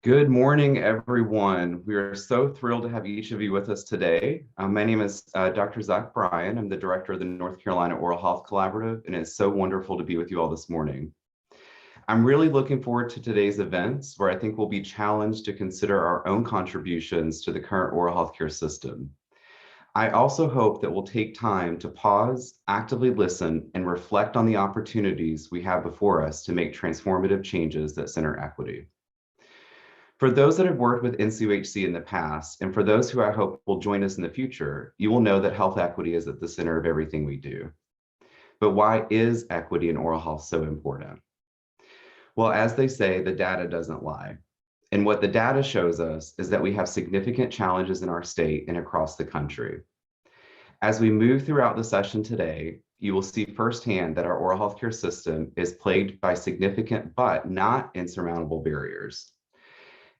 Good morning, everyone. We are so thrilled to have each of you with us today. My name is Dr. Zach Bryan. I'm the director of the North Carolina Oral Health Collaborative, and it's so wonderful to be with you all this morning. I'm really looking forward to today's events, where I think we'll be challenged to consider our own contributions to the current oral health care system. I also hope that we'll take time to pause, actively listen, and reflect on the opportunities we have before us to make transformative changes that center equity. For those that have worked with NCUHC in the past, and for those who I hope will join us in the future, you will know that health equity is at the center of everything we do. But why is equity in oral health so important? Well, as they say, the data doesn't lie. And what the data shows us is that we have significant challenges in our state and across the country. As we move throughout the session today, you will see firsthand that our oral health care system is plagued by significant but not insurmountable barriers.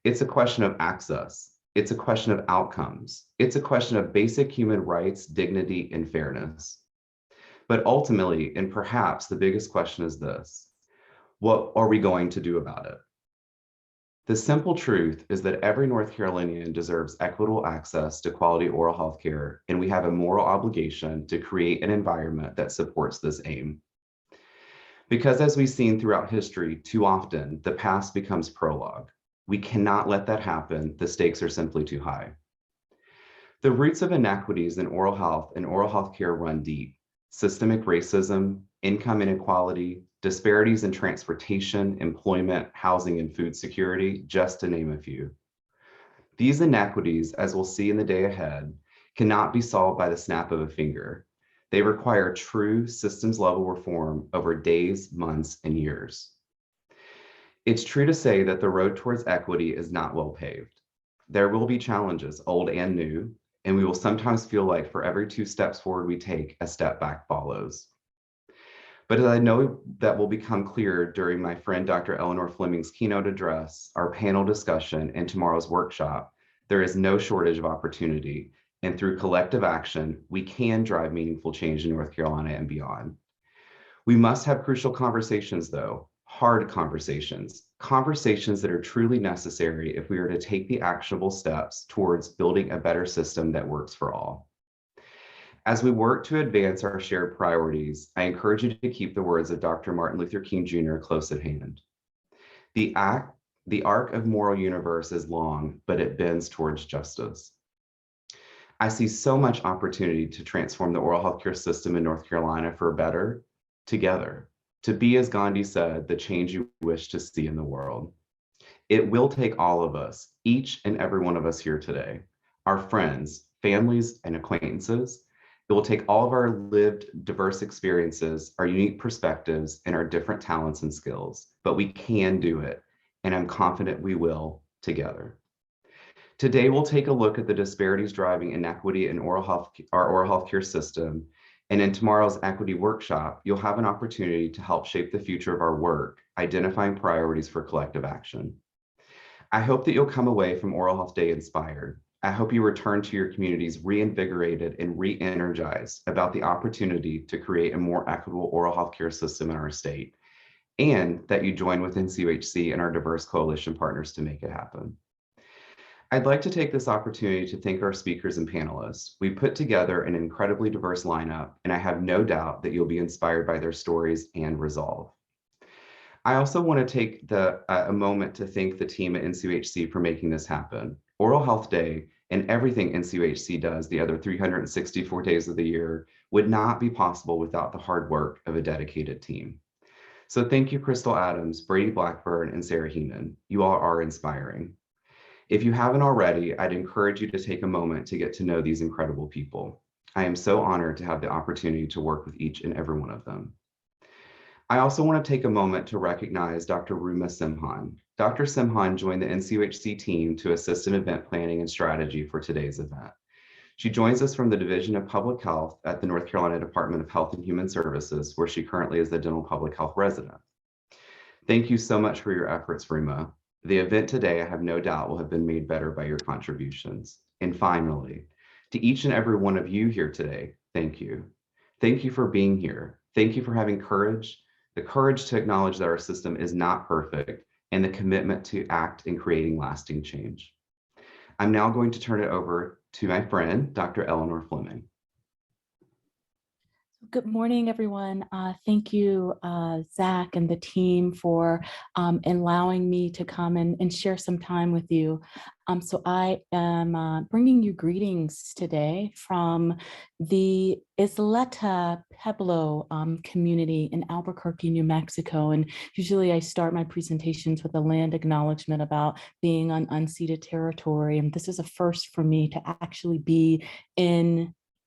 It's a question of access. It's a question of outcomes. It's a question of basic human rights, dignity, and fairness. But ultimately, and perhaps the biggest question is this: what are we going to do about it? The simple truth is that every North Carolinian deserves equitable access to quality oral health care, and we have a moral obligation to create an environment that supports this aim. Because as we've seen throughout history, too often, the past becomes prologue. We cannot let that happen. The stakes are simply too high. The roots of inequities in oral health and oral health care run deep. Systemic racism, income inequality, disparities in transportation, employment, housing, and food security, just to name a few. These inequities, as we'll see in the day ahead, cannot be solved by the snap of a finger. They require true systems-level reform over days, months, and years. It's true to say that the road towards equity is not well paved. There will be challenges, old and new, and we will sometimes feel like for every 2 steps forward we take, a step back follows. But as I know that will become clear during my friend Dr. Eleanor Fleming's keynote address, our panel discussion, and tomorrow's workshop, there is no shortage of opportunity, and through collective action, we can drive meaningful change in North Carolina and beyond. We must have crucial conversations, though. Hard conversations that are truly necessary if we are to take the actionable steps towards building a better system that works for all. As we work to advance our shared priorities, I encourage you to keep the words of Dr. Martin Luther King Jr. close at hand. The arc of moral universe is long, but it bends towards justice. I see so much opportunity to transform the oral healthcare system in North Carolina for better together. To be, as Gandhi said, the change you wish to see in the world. It will take all of us, each and every one of us here today, our friends, families, and acquaintances. It will take all of our lived diverse experiences, our unique perspectives, and our different talents and skills, but we can do it, and I'm confident we will together. Today, we'll take a look at the disparities driving inequity in our oral health care system. And in tomorrow's equity workshop, you'll have an opportunity to help shape the future of our work, identifying priorities for collective action. I hope that you'll come away from Oral Health Day inspired. I hope you return to your communities reinvigorated and re-energized about the opportunity to create a more equitable oral health care system in our state, and that you join with NCUHC and our diverse coalition partners to make it happen. I'd like to take this opportunity to thank our speakers and panelists. We put together an incredibly diverse lineup, and I have no doubt that you'll be inspired by their stories and resolve. I also want to take a moment to thank the team at NCUHC for making this happen. Oral Health Day and everything NCUHC does the other 364 days of the year would not be possible without the hard work of a dedicated team. So thank you, Crystal Adams, Brady Blackburn, and Sarah Heenan. You all are inspiring. If you haven't already, I'd encourage you to take a moment to get to know these incredible people. I am so honored to have the opportunity to work with each and every one of them. I also want to take a moment to recognize Dr. Ruma Simhan. Dr. Simhan joined the NCUHC team to assist in event planning and strategy for today's event. She joins us from the Division of Public Health at the North Carolina Department of Health and Human Services, where she currently is the dental public health resident. Thank you so much for your efforts, Ruma. The event today, I have no doubt, will have been made better by your contributions. And finally, to each and every one of you here today, thank you. Thank you for being here. Thank you for having courage, the courage to acknowledge that our system is not perfect, and the commitment to act in creating lasting change. I'm now going to turn it over to my friend, Dr. Eleanor Fleming. Good morning, everyone. Thank you, Zach and the team for allowing me to come and share some time with you. So I am bringing you greetings today from the Isleta Pueblo community in Albuquerque, New Mexico. And usually I start my presentations with a land acknowledgement about being on unceded territory. And this is a first for me to actually be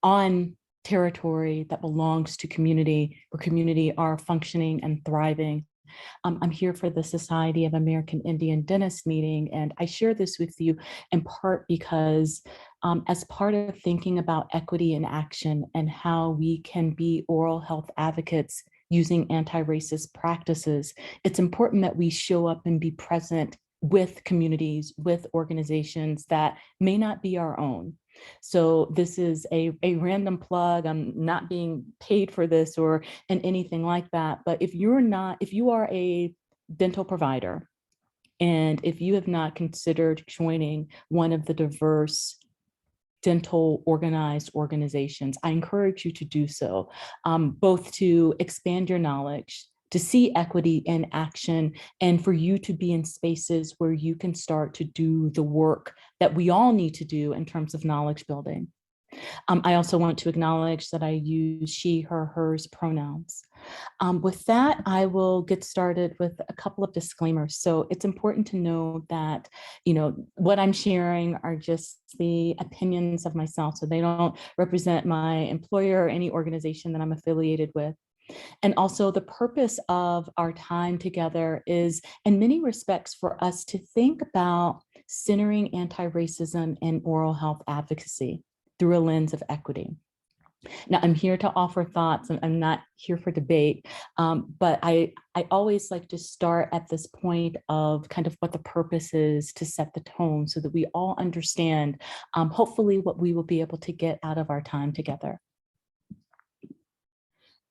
on territory that belongs to community, where community are functioning and thriving. I'm here for the Society of American Indian Dentists meeting, and I share this with you in part because as part of thinking about equity in action and how we can be oral health advocates using anti-racist practices, it's important that we show up and be present with communities, with organizations that may not be our own. So this is a random plug. I'm not being paid for this or anything like that. But if you are a dental provider, and if you have not considered joining one of the diverse dental organized organizations, I encourage you to do so, both to expand your knowledge, to see equity in action, and for you to be in spaces where you can start to do the work that we all need to do in terms of knowledge building. I also want to acknowledge that I use she, her, hers pronouns. With that, I will get started with a couple of disclaimers. So it's important to know that, what I'm sharing are just the opinions of myself. So they don't represent my employer or any organization that I'm affiliated with. And also the purpose of our time together is, in many respects, for us to think about centering anti-racism and oral health advocacy through a lens of equity. Now, I'm here to offer thoughts, and I'm not here for debate, but I always like to start at this point of kind of what the purpose is, to set the tone so that we all understand, hopefully, what we will be able to get out of our time together.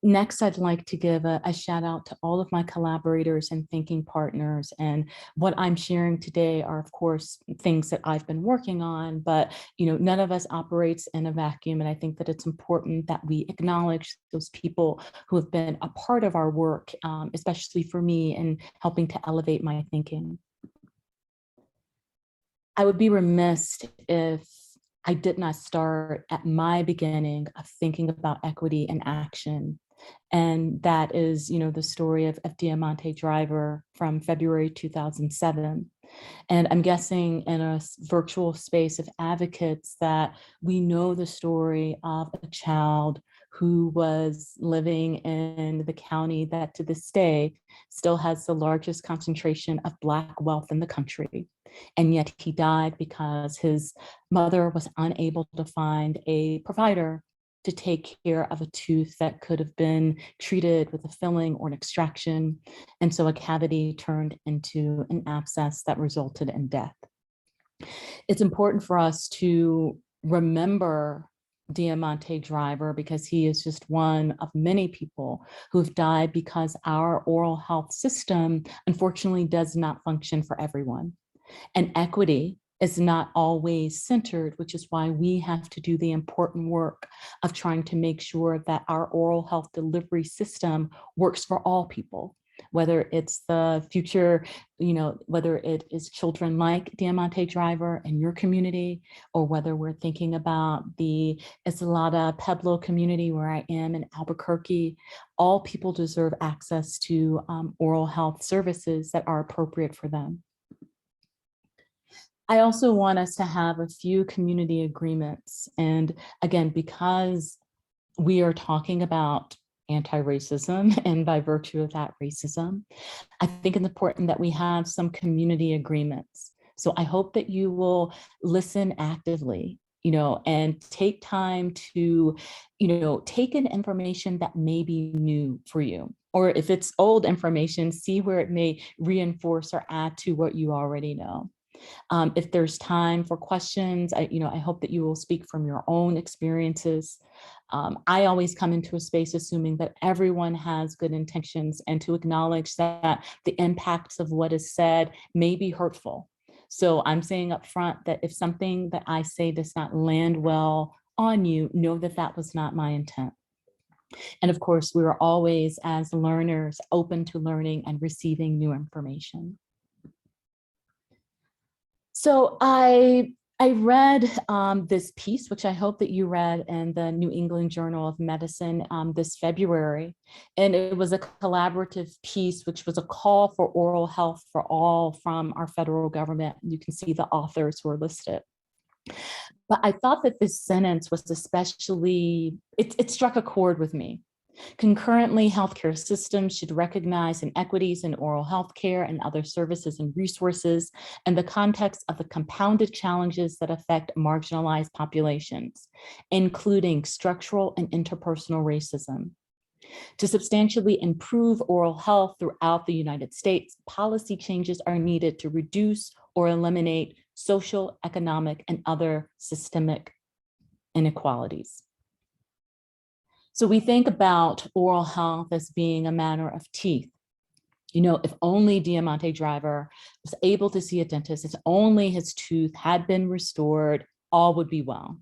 Next, I'd like to give a shout out to all of my collaborators and thinking partners. And what I'm sharing today are, of course, things that I've been working on, but none of us operates in a vacuum. And I think that it's important that we acknowledge those people who have been a part of our work, especially for me in helping to elevate my thinking. I would be remiss if I did not start at my beginning of thinking about equity in action. And that is, the story of Diamante Driver from February 2007. And I'm guessing in a virtual space of advocates that we know the story of a child who was living in the county that to this day still has the largest concentration of Black wealth in the country. And yet he died because his mother was unable to find a provider to take care of a tooth that could have been treated with a filling or an extraction. And so a cavity turned into an abscess that resulted in death. It's important for us to remember Diamante Driver because he is just one of many people who've died because our oral health system, unfortunately, does not function for everyone. And equity is not always centered, which is why we have to do the important work of trying to make sure that our oral health delivery system works for all people, whether it's the future, whether it is children like Diamante Driver in your community, or whether we're thinking about the Isleta Pueblo community where I am in Albuquerque. All people deserve access to oral health services that are appropriate for them. I also want us to have a few community agreements. And again, because we are talking about anti-racism and by virtue of that racism, I think it's important that we have some community agreements. So I hope that you will listen actively, and take time to, take in information that may be new for you. Or if it's old information, see where it may reinforce or add to what you already know. If there's time for questions, I hope that you will speak from your own experiences. I always come into a space assuming that everyone has good intentions and to acknowledge that the impacts of what is said may be hurtful. So I'm saying up front that if something that I say does not land well on you, know that that was not my intent. And of course, we are always, as learners, open to learning and receiving new information. So I read this piece, which I hope that you read in the New England Journal of Medicine this February. And it was a collaborative piece, which was a call for oral health for all from our federal government. You can see the authors who are listed. But I thought that this sentence was especially, it struck a chord with me. Concurrently, healthcare systems should recognize inequities in oral health care and other services and resources in the context of the compounded challenges that affect marginalized populations, including structural and interpersonal racism. To substantially improve oral health throughout the United States, policy changes are needed to reduce or eliminate social, economic, and other systemic inequalities. So we think about oral health as being a matter of teeth. If only Diamante Driver was able to see a dentist, if only his tooth had been restored, all would be well.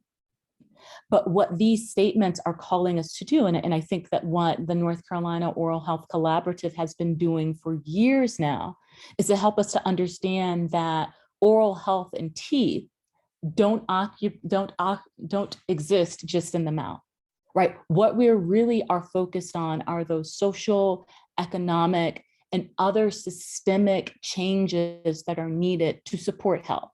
But what these statements are calling us to do, and I think that what the North Carolina Oral Health Collaborative has been doing for years now, is to help us to understand that oral health and teeth don't exist just in the mouth. Right? What we really are focused on are those social, economic, and other systemic changes that are needed to support health.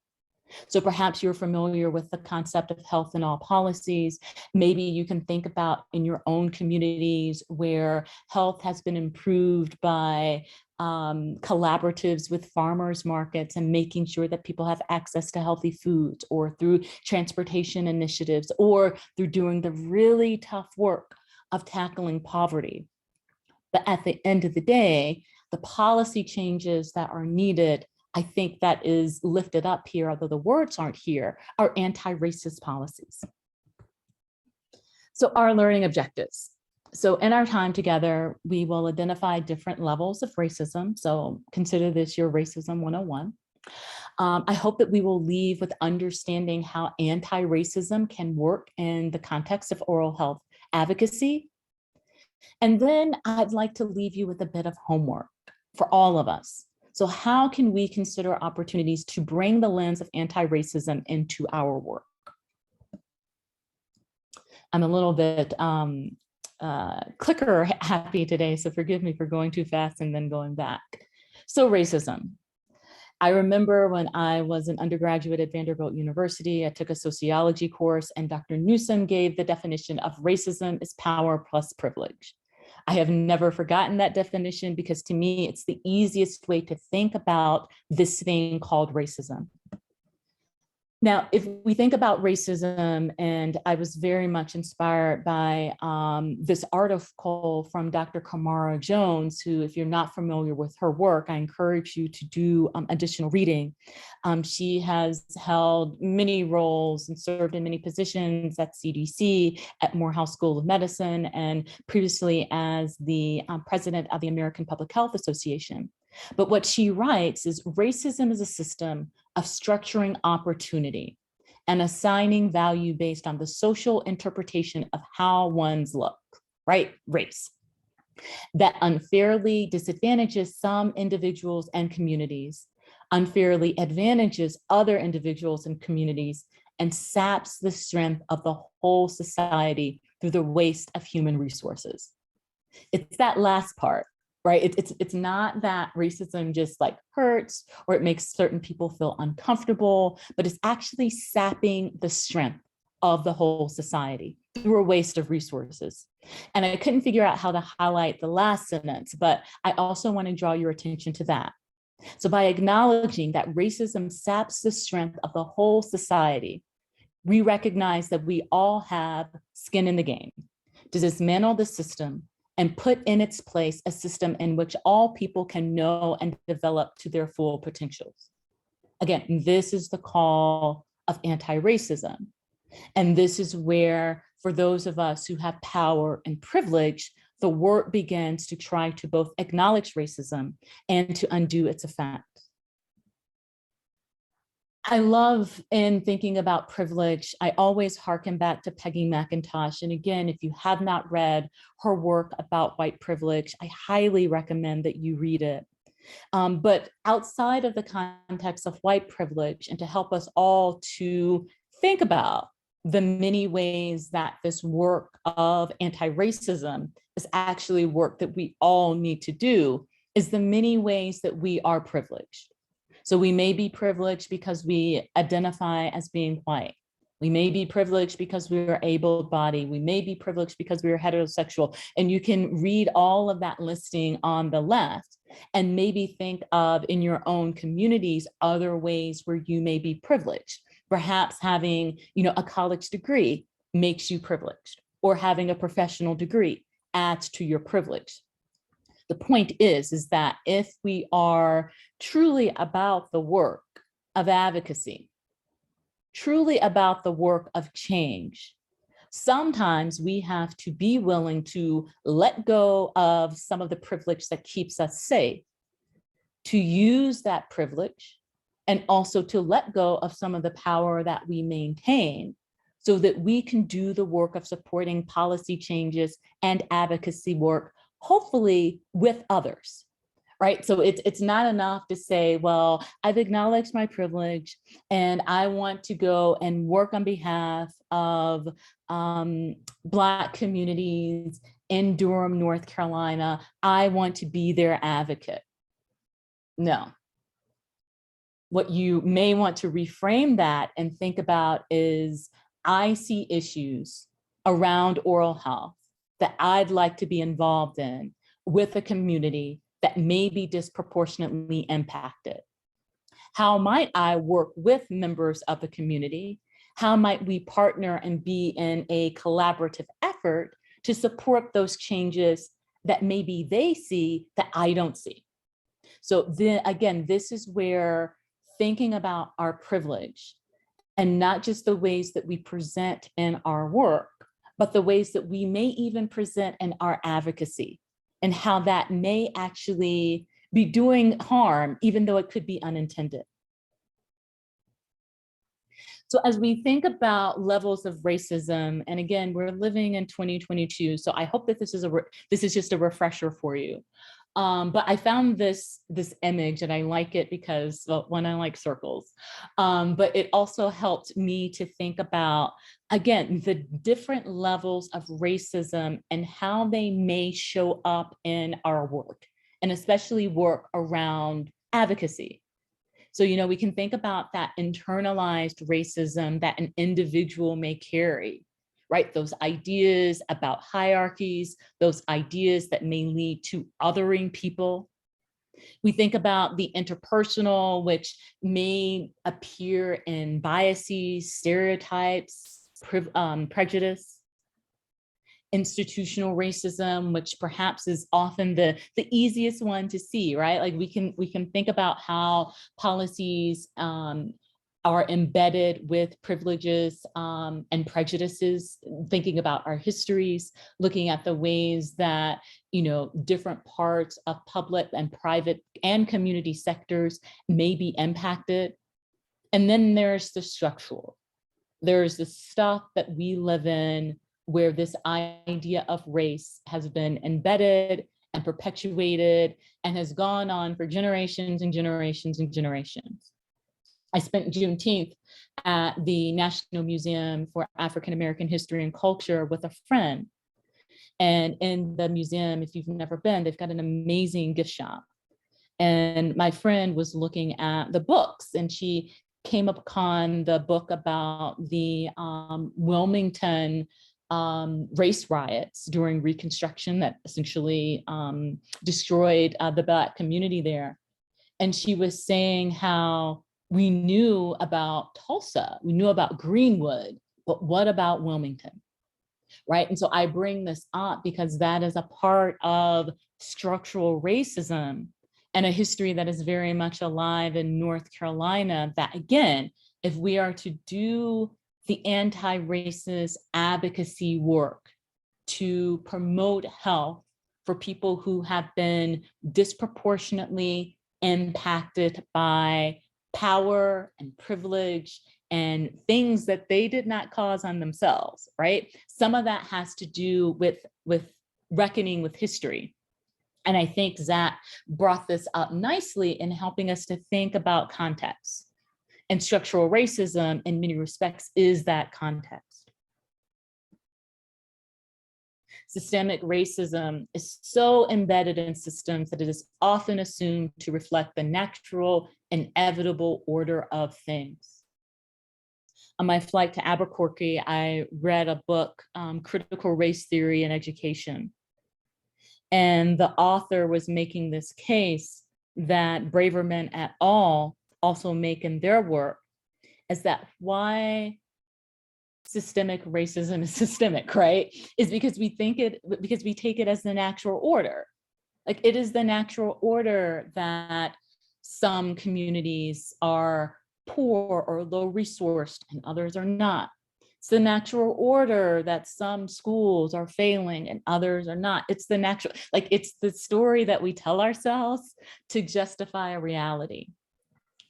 So perhaps you're familiar with the concept of health in all policies. Maybe you can think about in your own communities where health has been improved by collaboratives with farmers markets and making sure that people have access to healthy foods, or through transportation initiatives, or through doing the really tough work of tackling poverty. But at the end of the day, the policy changes that are needed, I think that is lifted up here, although the words aren't here, are anti-racist policies. So our learning objectives. So in our time together, we will identify different levels of racism. So consider this your Racism 101. I hope that we will leave with understanding how anti-racism can work in the context of oral health advocacy. And then I'd like to leave you with a bit of homework for all of us. So how can we consider opportunities to bring the lens of anti-racism into our work? I'm a little bit clicker happy today, so forgive me for going too fast and then going back. So racism. I remember when I was an undergraduate at Vanderbilt University, I took a sociology course, and Dr. Newsom gave the definition of racism is power plus privilege. I have never forgotten that definition, because to me, it's the easiest way to think about this thing called racism. Now, if we think about racism, and I was very much inspired by this article from Dr. Kamara Jones, who, if you're not familiar with her work, I encourage you to do additional reading. She has held many roles and served in many positions at CDC, at Morehouse School of Medicine, and previously as the president of the American Public Health Association. But what she writes is racism is a system of structuring opportunity and assigning value based on the social interpretation of how one's look, right? Race. That unfairly disadvantages some individuals and communities, unfairly advantages other individuals and communities, and saps the strength of the whole society through the waste of human resources. It's that last part. Right? It's not that racism just like hurts or it makes certain people feel uncomfortable, but it's actually sapping the strength of the whole society through a waste of resources. And I couldn't figure out how to highlight the last sentence, but I also want to draw your attention to that. So by acknowledging that racism saps the strength of the whole society, we recognize that we all have skin in the game to dismantle the system and put in its place a system in which all people can know and develop to their full potentials. Again, this is the call of anti-racism. And this is where, for those of us who have power and privilege, the work begins to try to both acknowledge racism and to undo its effects. I love, in thinking about privilege, I always hearken back to Peggy McIntosh. And again, if you have not read her work about white privilege, I highly recommend that you read it. But outside of the context of white privilege, and to help us all to think about the many ways that this work of anti-racism is actually work that we all need to do, is the many ways that we are privileged. So we may be privileged because we identify as being white. We may be privileged because we are able-bodied. We may be privileged because we are heterosexual. And you can read all of that listing on the left and maybe think of, in your own communities, other ways where you may be privileged. Perhaps having, a college degree makes you privileged, or having a professional degree adds to your privilege. The point is that if we are truly about the work of advocacy, truly about the work of change, sometimes we have to be willing to let go of some of the privilege that keeps us safe, to use that privilege, and also to let go of some of the power that we maintain, so that we can do the work of supporting policy changes and advocacy work, hopefully with others, right? So it's not enough to say, well, I've acknowledged my privilege and I want to go and work on behalf of Black communities in Durham, North Carolina. I want to be their advocate. No. What you may want to reframe that and think about is, I see issues around oral health that I'd like to be involved in with a community that may be disproportionately impacted. How might I work with members of the community? How might we partner and be in a collaborative effort to support those changes that maybe they see that I don't see? So then again, this is where thinking about our privilege, and not just the ways that we present in our work, but the ways that we may even present in our advocacy, and how that may actually be doing harm, even though it could be unintended. So as we think about levels of racism, and again, we're living in 2022, so I hope that this is just a refresher for you. But I found this image, and I like it because, well, one, I like circles, but it also helped me to think about, again, the different levels of racism and how they may show up in our work, and especially work around advocacy. So, we can think about that internalized racism that an individual may carry, right? Those ideas about hierarchies, those ideas that may lead to othering people. We think about the interpersonal, which may appear in biases, stereotypes, prejudice. Institutional racism, which perhaps is often the easiest one to see, right? Like we can think about how policies are embedded with privileges and prejudices, thinking about our histories, looking at the ways that, different parts of public and private and community sectors may be impacted. And then there's the structural. There's the stuff that we live in, where this idea of race has been embedded and perpetuated and has gone on for generations and generations and generations. I spent Juneteenth at the National Museum for African American History and Culture with a friend. And in the museum, if you've never been, they've got an amazing gift shop. And my friend was looking at the books, and she came upon the book about the Wilmington race riots during Reconstruction that essentially destroyed the Black community there. And she was saying how we knew about Tulsa, we knew about Greenwood, but what about Wilmington, right? And so I bring this up because that is a part of structural racism and a history that is very much alive in North Carolina, that again, if we are to do the anti-racist advocacy work to promote health for people who have been disproportionately impacted by power and privilege and things that they did not cause on themselves, right? Some of that has to do with reckoning with history. And I think Zach brought this up nicely in helping us to think about context. And structural racism, in many respects, is that context. Systemic racism is so embedded in systems that it is often assumed to reflect the natural, inevitable order of things. On my flight to Albuquerque, I read a book, Critical Race Theory in Education. And the author was making this case that Braverman et al. Also make in their work, is that why systemic racism is systemic, right? Is because we take it as the natural order. Like, it is the natural order that some communities are poor or low resourced and others are not. It's the natural order that some schools are failing and others are not. It's the natural, like, it's the story that we tell ourselves to justify a reality.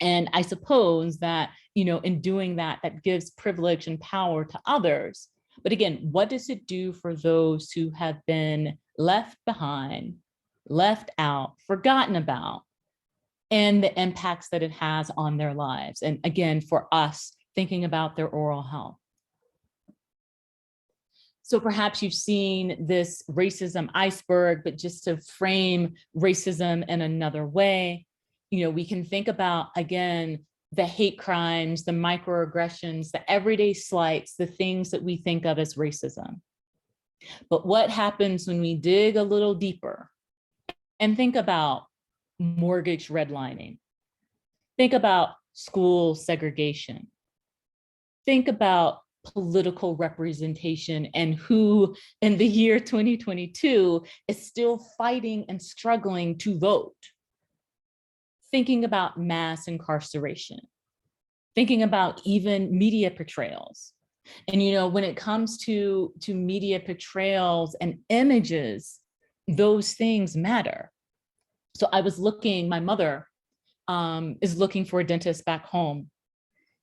And I suppose that, in doing that, that gives privilege and power to others. But again, what does it do for those who have been left behind, left out, forgotten about, and the impacts that it has on their lives? And again, for us, thinking about their oral health. So perhaps you've seen this racism iceberg, but just to frame racism in another way, we can think about, again, the hate crimes, the microaggressions, the everyday slights, the things that we think of as racism. But what happens when we dig a little deeper and think about mortgage redlining? Think about school segregation. Think about political representation and who in the year 2022 is still fighting and struggling to vote. Thinking about mass incarceration, thinking about even media portrayals. And when it comes to media portrayals and images, those things matter. So I was looking, my mother is looking for a dentist back home.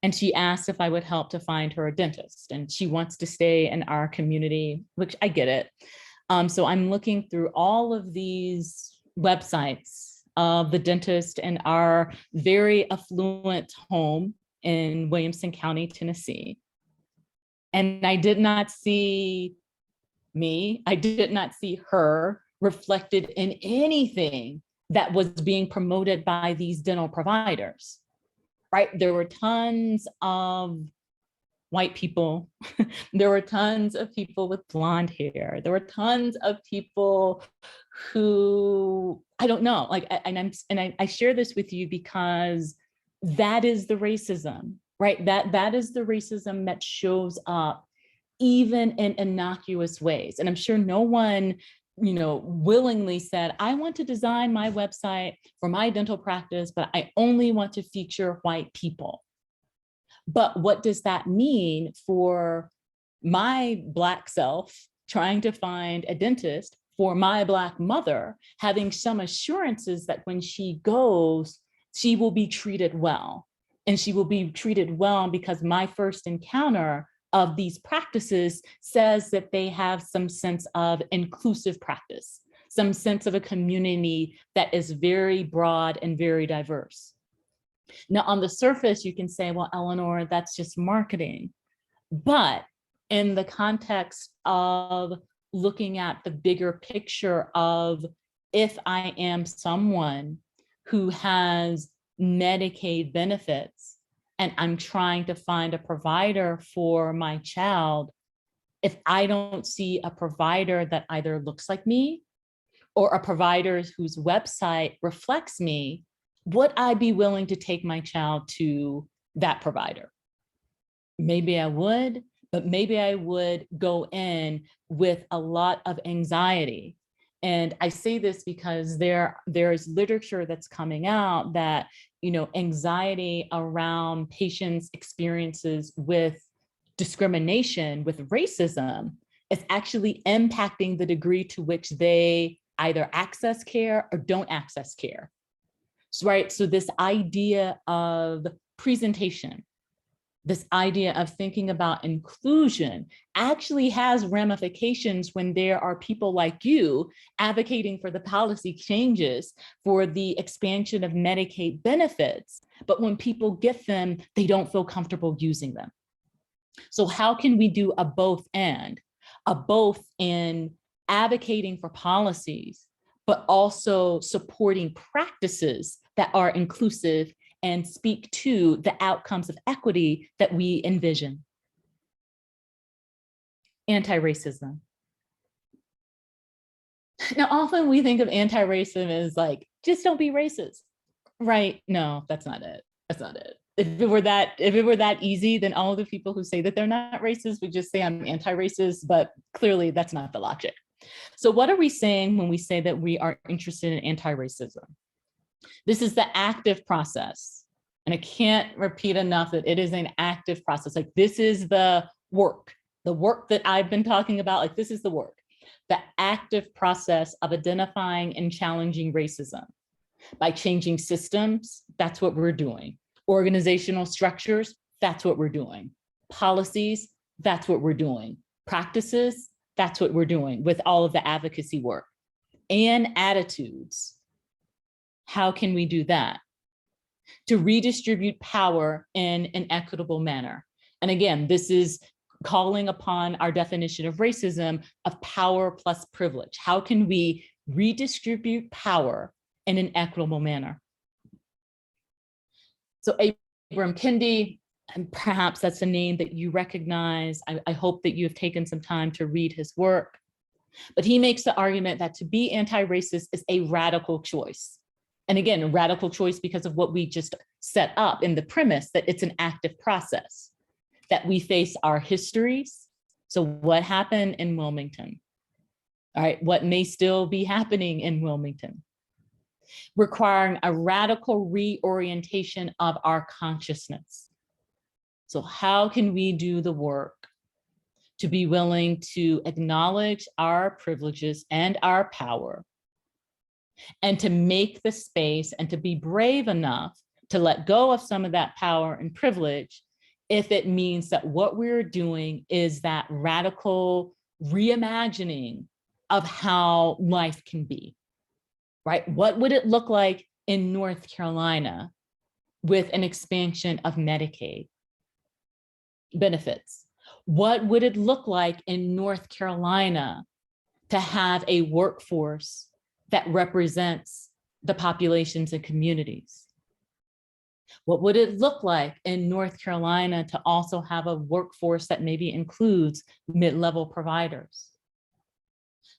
And she asked if I would help to find her a dentist. And she wants to stay in our community, which I get it. So I'm looking through all of these websites of the dentist in our very affluent home in Williamson County, Tennessee. And I did not see me, I did not see her reflected in anything that was being promoted by these dental providers, right? There were tons of white people. There were tons of people with blonde hair. There were tons of people who, I don't know, like, I share this with you because that is the racism, right? That is the racism that shows up even in innocuous ways. And I'm sure no one, willingly said, I want to design my website for my dental practice, but I only want to feature white people. But what does that mean for my Black self trying to find a dentist, for my Black mother having some assurances that when she goes, she will be treated well? And she will be treated well because my first encounter of these practices says that they have some sense of inclusive practice, some sense of a community that is very broad and very diverse. Now, on the surface, you can say, well, Eleanor, that's just marketing. But in the context of looking at the bigger picture of, if I am someone who has Medicaid benefits and I'm trying to find a provider for my child, if I don't see a provider that either looks like me or a provider whose website reflects me, would I be willing to take my child to that provider? Maybe I would, but maybe I would go in with a lot of anxiety And I say this because there's literature that's coming out that, anxiety around patients' experiences with discrimination, with racism, is actually impacting the degree to which they either access care or don't access care. So, right. So this idea of presentation, this idea of thinking about inclusion actually has ramifications when there are people like you advocating for the policy changes for the expansion of Medicaid benefits. But when people get them, they don't feel comfortable using them. So how can we do a both and? A both in advocating for policies, but also supporting practices that are inclusive and speak to the outcomes of equity that we envision. Anti-racism. Now, often we think of anti-racism as like, just don't be racist, right? No, that's not it. That's not it. If it were that easy, then all the people who say that they're not racist would just say I'm anti-racist, but clearly that's not the logic. So what are we saying when we say that we are interested in anti-racism? This is the active process. And I can't repeat enough that it is an active process. Like this is the work that I've been talking about, like this is the work, the active process of identifying and challenging racism. By changing systems, that's what we're doing. Organizational structures, that's what we're doing. Policies, that's what we're doing. Practices, that's what we're doing with all of the advocacy work. And attitudes. How can we do that? To redistribute power in an equitable manner. And again, this is calling upon our definition of racism of power plus privilege. How can we redistribute power in an equitable manner? So Ibram Kendi, and perhaps that's a name that you recognize. I hope that you have taken some time to read his work. But he makes the argument that to be anti-racist is a radical choice. And again, a radical choice because of what we just set up in the premise that it's an active process, that we face our histories. So what happened in Wilmington? All right, what may still be happening in Wilmington? Requiring a radical reorientation of our consciousness. So how can we do the work to be willing to acknowledge our privileges and our power, and to make the space and to be brave enough to let go of some of that power and privilege if it means that what we're doing is that radical reimagining of how life can be, right? What would it look like in North Carolina with an expansion of Medicaid benefits? What would it look like in North Carolina to have a workforce that represents the populations and communities? What would it look like in North Carolina to also have a workforce that maybe includes mid-level providers?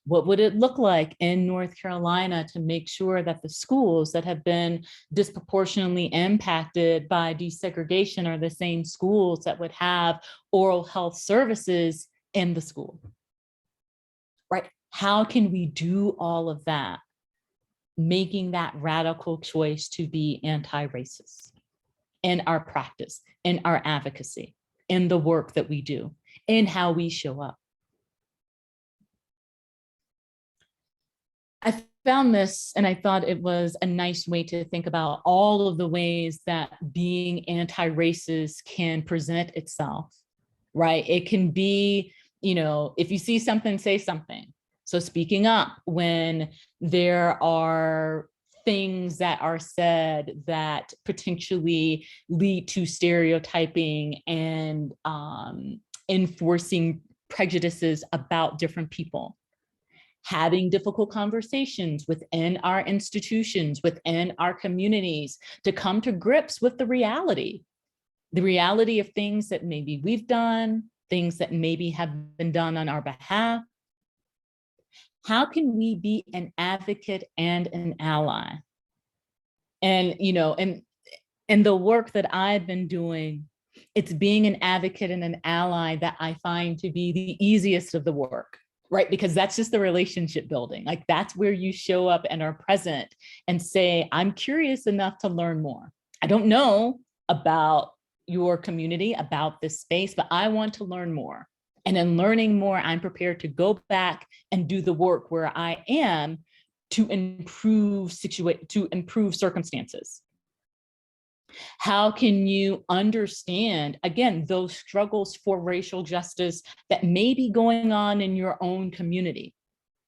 What would it look like in North Carolina to make sure that the schools that have been disproportionately impacted by desegregation are the same schools that would have oral health services in the school, right? How can we do all of that, making that radical choice to be anti-racist in our practice, in our advocacy, in the work that we do, in how we show up? I found this and I thought it was a nice way to think about all of the ways that being anti-racist can present itself, right? It can be, if you see something, say something. So speaking up when there are things that are said that potentially lead to stereotyping and enforcing prejudices about different people. Having difficult conversations within our institutions, within our communities, to come to grips with the reality of things that maybe we've done, things that maybe have been done on our behalf. How can we be an advocate and an ally? And, and the work that I've been doing, it's being an advocate and an ally that I find to be the easiest of the work. right? Because that's just the relationship building. Like that's where you show up and are present and say, I'm curious enough to learn more. I don't know about your community, about this space, but I want to learn more. And in learning more, I'm prepared to go back and do the work where I am to improve circumstances. How can you understand, again, those struggles for racial justice that may be going on in your own community,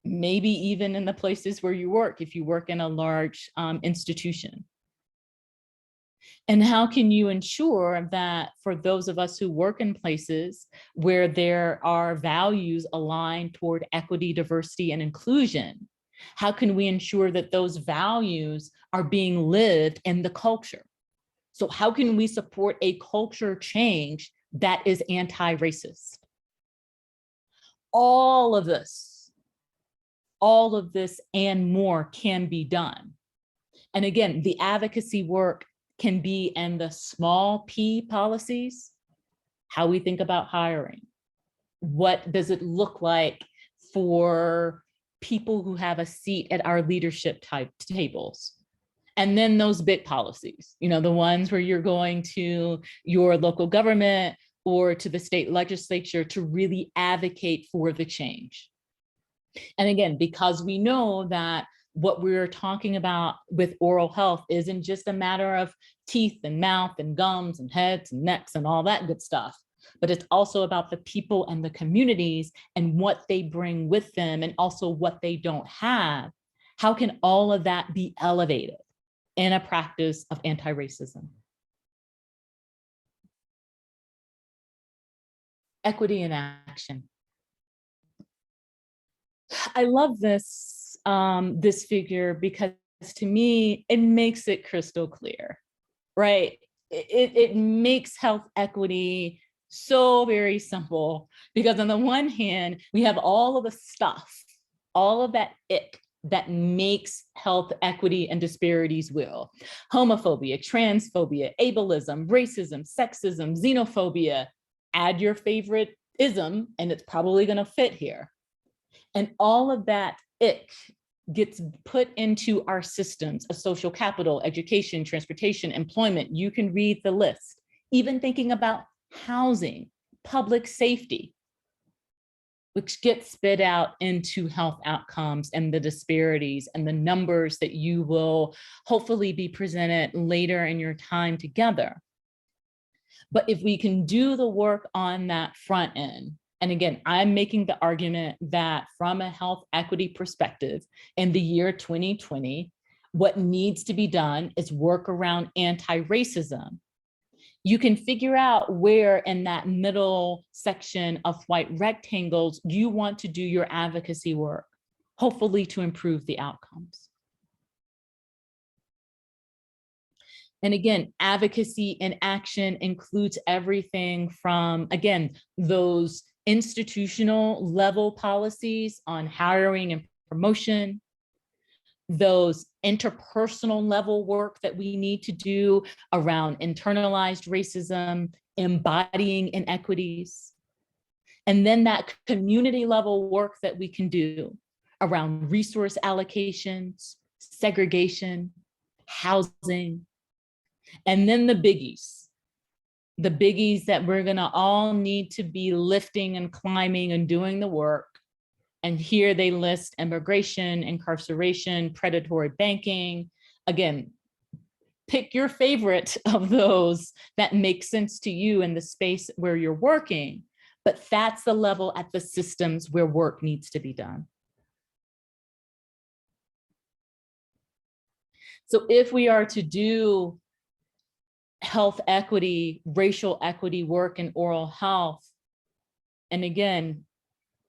maybe even in the places where you work, if you work in a large institution? And how can you ensure that for those of us who work in places where there are values aligned toward equity, diversity, and inclusion, how can we ensure that those values are being lived in the culture? So how can we support a culture change that is anti-racist? All of this and more can be done. And again, the advocacy work can be in the small P policies, how we think about hiring. What does it look like for people who have a seat at our leadership type tables? And then those big policies, you know, the ones where you're going to your local government or to the state legislature to really advocate for the change. And again, because we know that what we're talking about with oral health isn't just a matter of teeth and mouth and gums and heads and necks and all that good stuff, but it's also about the people and the communities and what they bring with them and also what they don't have. How can all of that be elevated in a practice of anti-racism? Equity in action. I love this, this figure because to me, it makes it crystal clear, right? It makes health equity so very simple because on the one hand, we have all of the stuff, all of that ick that makes health equity and disparities real. Homophobia, transphobia, ableism, racism, sexism, xenophobia. Add your favorite ism and it's probably gonna fit here. And all of that ick gets put into our systems of social capital, education, transportation, employment. You can read the list. Even thinking about housing, public safety, which gets spit out into health outcomes and the disparities and the numbers that you will hopefully be presented later in your time together. But if we can do the work on that front end, and again, I'm making the argument that from a health equity perspective in the year 2020, what needs to be done is work around anti-racism. You can figure out where in that middle section of white rectangles you want to do your advocacy work, hopefully to improve the outcomes. And again, advocacy in action includes everything from, again, those institutional level policies on hiring and promotion, those interpersonal level work that we need to do around internalized racism, embodying inequities, and then that community level work that we can do around resource allocations, segregation, housing, and then the biggies that we're gonna all need to be lifting and climbing and doing the work. And here they list immigration, incarceration, predatory banking. Again, pick your favorite of those that make sense to you in the space where you're working, but that's the level at the systems where work needs to be done. So if we are to do health equity, racial equity work in oral health, and again,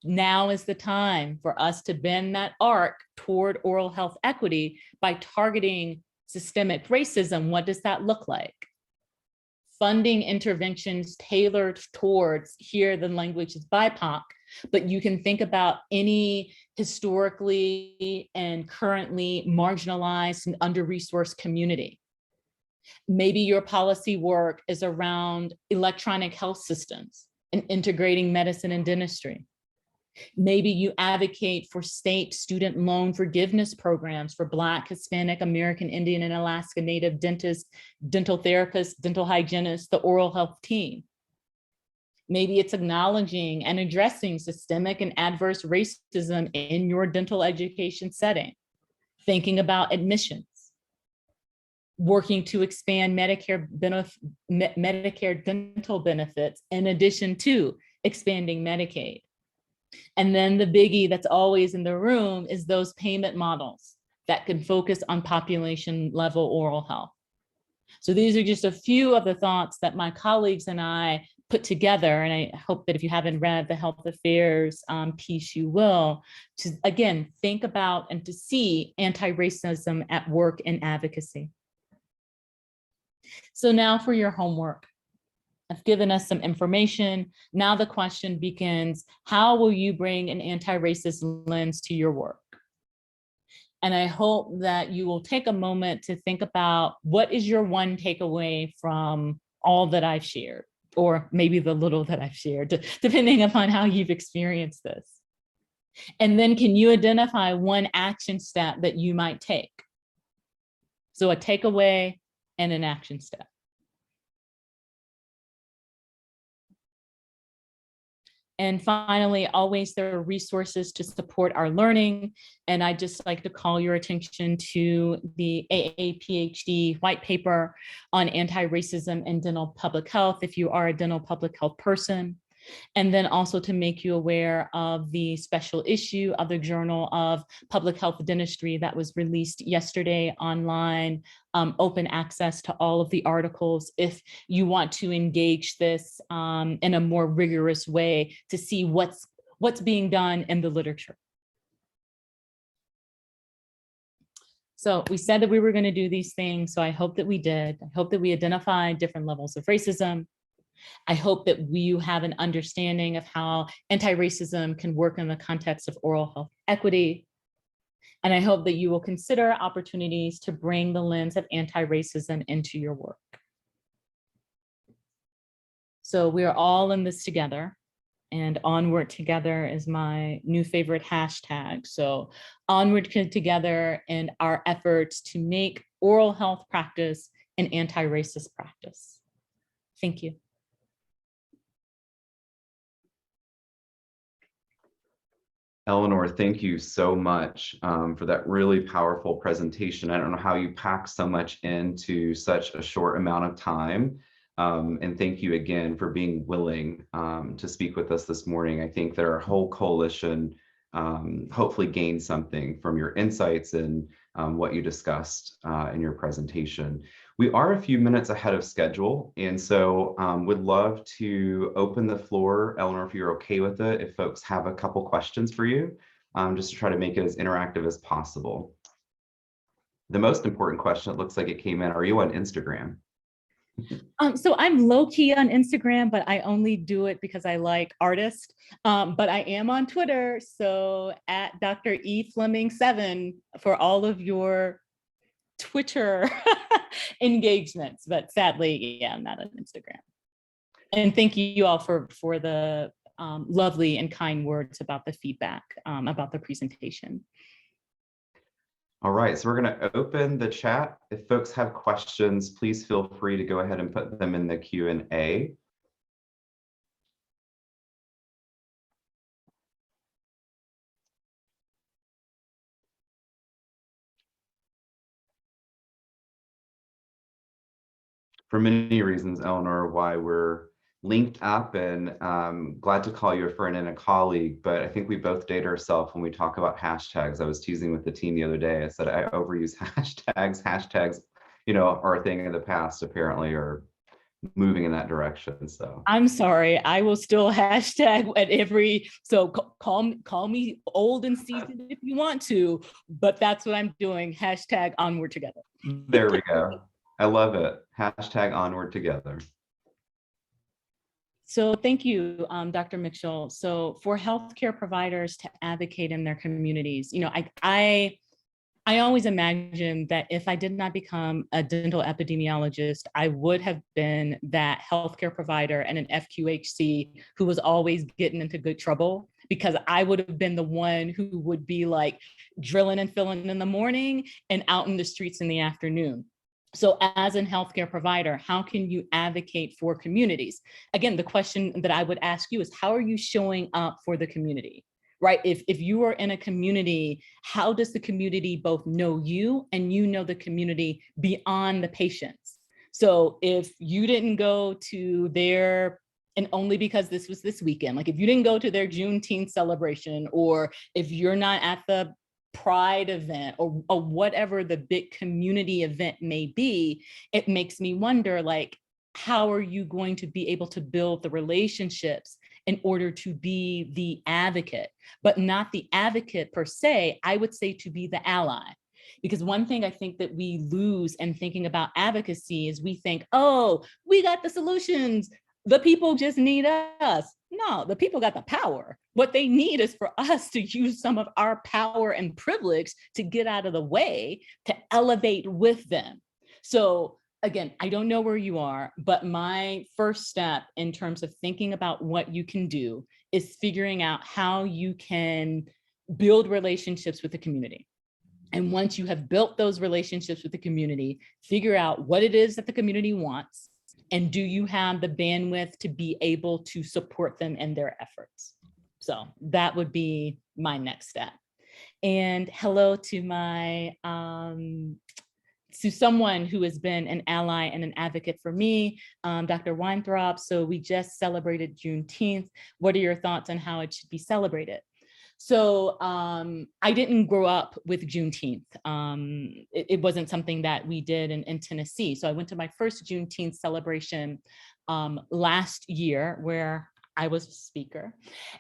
now is the time for us to bend that arc toward oral health equity by targeting systemic racism. What does that look like? Funding interventions tailored towards, here the language is BIPOC, but you can think about any historically and currently marginalized and under-resourced community. Maybe your policy work is around electronic health systems and integrating medicine and dentistry. Maybe you advocate for state student loan forgiveness programs for Black, Hispanic, American Indian, and Alaska Native dentists, dental therapists, dental hygienists, the oral health team. Maybe it's acknowledging and addressing systemic and adverse racism in your dental education setting, thinking about admissions, working to expand Medicare dental benefits in addition to expanding Medicaid. And then the biggie that's always in the room is those payment models that can focus on population level oral health. So these are just a few of the thoughts that my colleagues and I put together. And I hope that if you haven't read the health affairs piece, you will, to again, think about and to see anti-racism at work in advocacy. So now for your homework. I've given us some information. Now the question begins, how will you bring an anti-racist lens to your work? And I hope that you will take a moment to think about what is your one takeaway from all that I've shared, or maybe the little that I've shared, depending upon how you've experienced this. And then can you identify one action step that you might take? So a takeaway and an action step. And finally, always there are resources to support our learning. And I'd just like to call your attention to the AAPHD white paper on anti-racism in dental public health, if you are a dental public health person. And then also to make you aware of the special issue of the Journal of Public Health Dentistry that was released yesterday online, open access to all of the articles if you want to engage this in a more rigorous way to see what's being done in the literature. So we said that we were going to do these things, so I hope that we did. I hope that we identified different levels of racism. I hope that you have an understanding of how anti-racism can work in the context of oral health equity. And I hope that you will consider opportunities to bring the lens of anti-racism into your work. So we are all in this together, and onward together is my new favorite hashtag. So onward together in our efforts to make oral health practice an anti-racist practice. Thank you. Eleanor, thank you so much for that really powerful presentation. I don't know how you packed so much into such a short amount of time. And thank you again for being willing to speak with us this morning. I think that our whole coalition hopefully gained something from your insights and what you discussed in your presentation. We are a few minutes ahead of schedule, and so would love to open the floor, Eleanor, if you're okay with it, if folks have a couple questions for you, just to try to make it as interactive as possible. The most important question, it looks like it came in, are you on Instagram? So I'm low key on Instagram, but I only do it because I like artists. But I am on Twitter, so at Dr. E Fleming 7 for all of your Twitter engagements. But sadly, yeah, I'm not on Instagram. And thank you all for the lovely and kind words about the feedback about the presentation. All right, so we're going to open the chat. If folks have questions, please feel free to go ahead and put them in the Q&A. For many reasons, Eleanor, why we're linked up, and glad to call you a friend and a colleague, but I think we both date ourselves when we talk about hashtags. I was teasing with the team the other day. I said I overuse hashtags. Hashtags, you know, are a thing of the past, apparently, or moving in that direction. So I'm sorry, I will still hashtag at every, so call me old and seasoned if you want to, but that's what I'm doing. Hashtag onward together. There we go. I love it. Hashtag onward together. So thank you, Dr. Mitchell. So for healthcare providers to advocate in their communities, you know, I always imagined that if I did not become a dental epidemiologist, I would have been that healthcare provider and an FQHC who was always getting into good trouble because I would have been the one who would be like drilling and filling in the morning and out in the streets in the afternoon. So as a healthcare provider, how can you advocate for communities? Again, the question that I would ask you is, how are you showing up for the community? Right? If you are in a community, how does the community both know you and you know the community beyond the patients? So if you didn't go to their, and only because this was this weekend, like if you didn't go to their Juneteenth celebration, or if you're not at the Pride event, or whatever the big community event may be, it makes me wonder, like, how are you going to be able to build the relationships in order to be the advocate, but not the advocate per se, I would say to be the ally. Because one thing I think that we lose in thinking about advocacy is we think, oh, we got the solutions, the people just need us. No, the people got the power. What they need is for us to use some of our power and privilege to get out of the way, to elevate with them. So again, I don't know where you are, but my first step in terms of thinking about what you can do is figuring out how you can build relationships with the community. And once you have built those relationships with the community, figure out what it is that the community wants. And do you have the bandwidth to be able to support them in their efforts? So that would be my next step. And hello to my, to someone who has been an ally and an advocate for me, Dr. Weintraub. So we just celebrated Juneteenth. What are your thoughts on how it should be celebrated? So I didn't grow up with Juneteenth. It wasn't something that we did in Tennessee. So I went to my first Juneteenth celebration last year, where I was a speaker.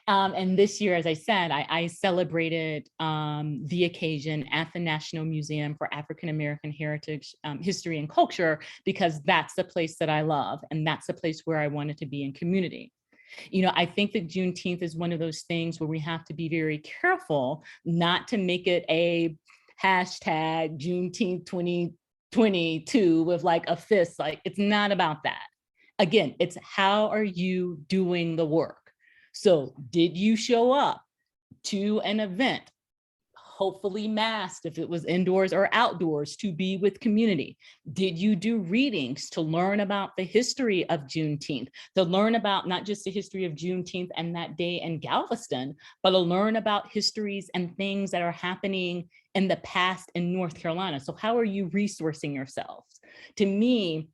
And this year, as I said, I celebrated the occasion at the National Museum for African American Heritage, History and Culture, because that's the place that I love. And that's the place where I wanted to be in community. You know, I think that Juneteenth is one of those things where we have to be very careful not to make it a hashtag Juneteenth 2022 with like a fist. Like, it's not about that. Again, it's how are you doing the work? So did you show up to an event, hopefully masked if it was indoors or outdoors, to be with community? Did you do readings to learn about the history of Juneteenth, to learn about not just the history of Juneteenth and that day in Galveston, but to learn about histories and things that are happening in the past in North Carolina? So how are you resourcing yourselves? To me,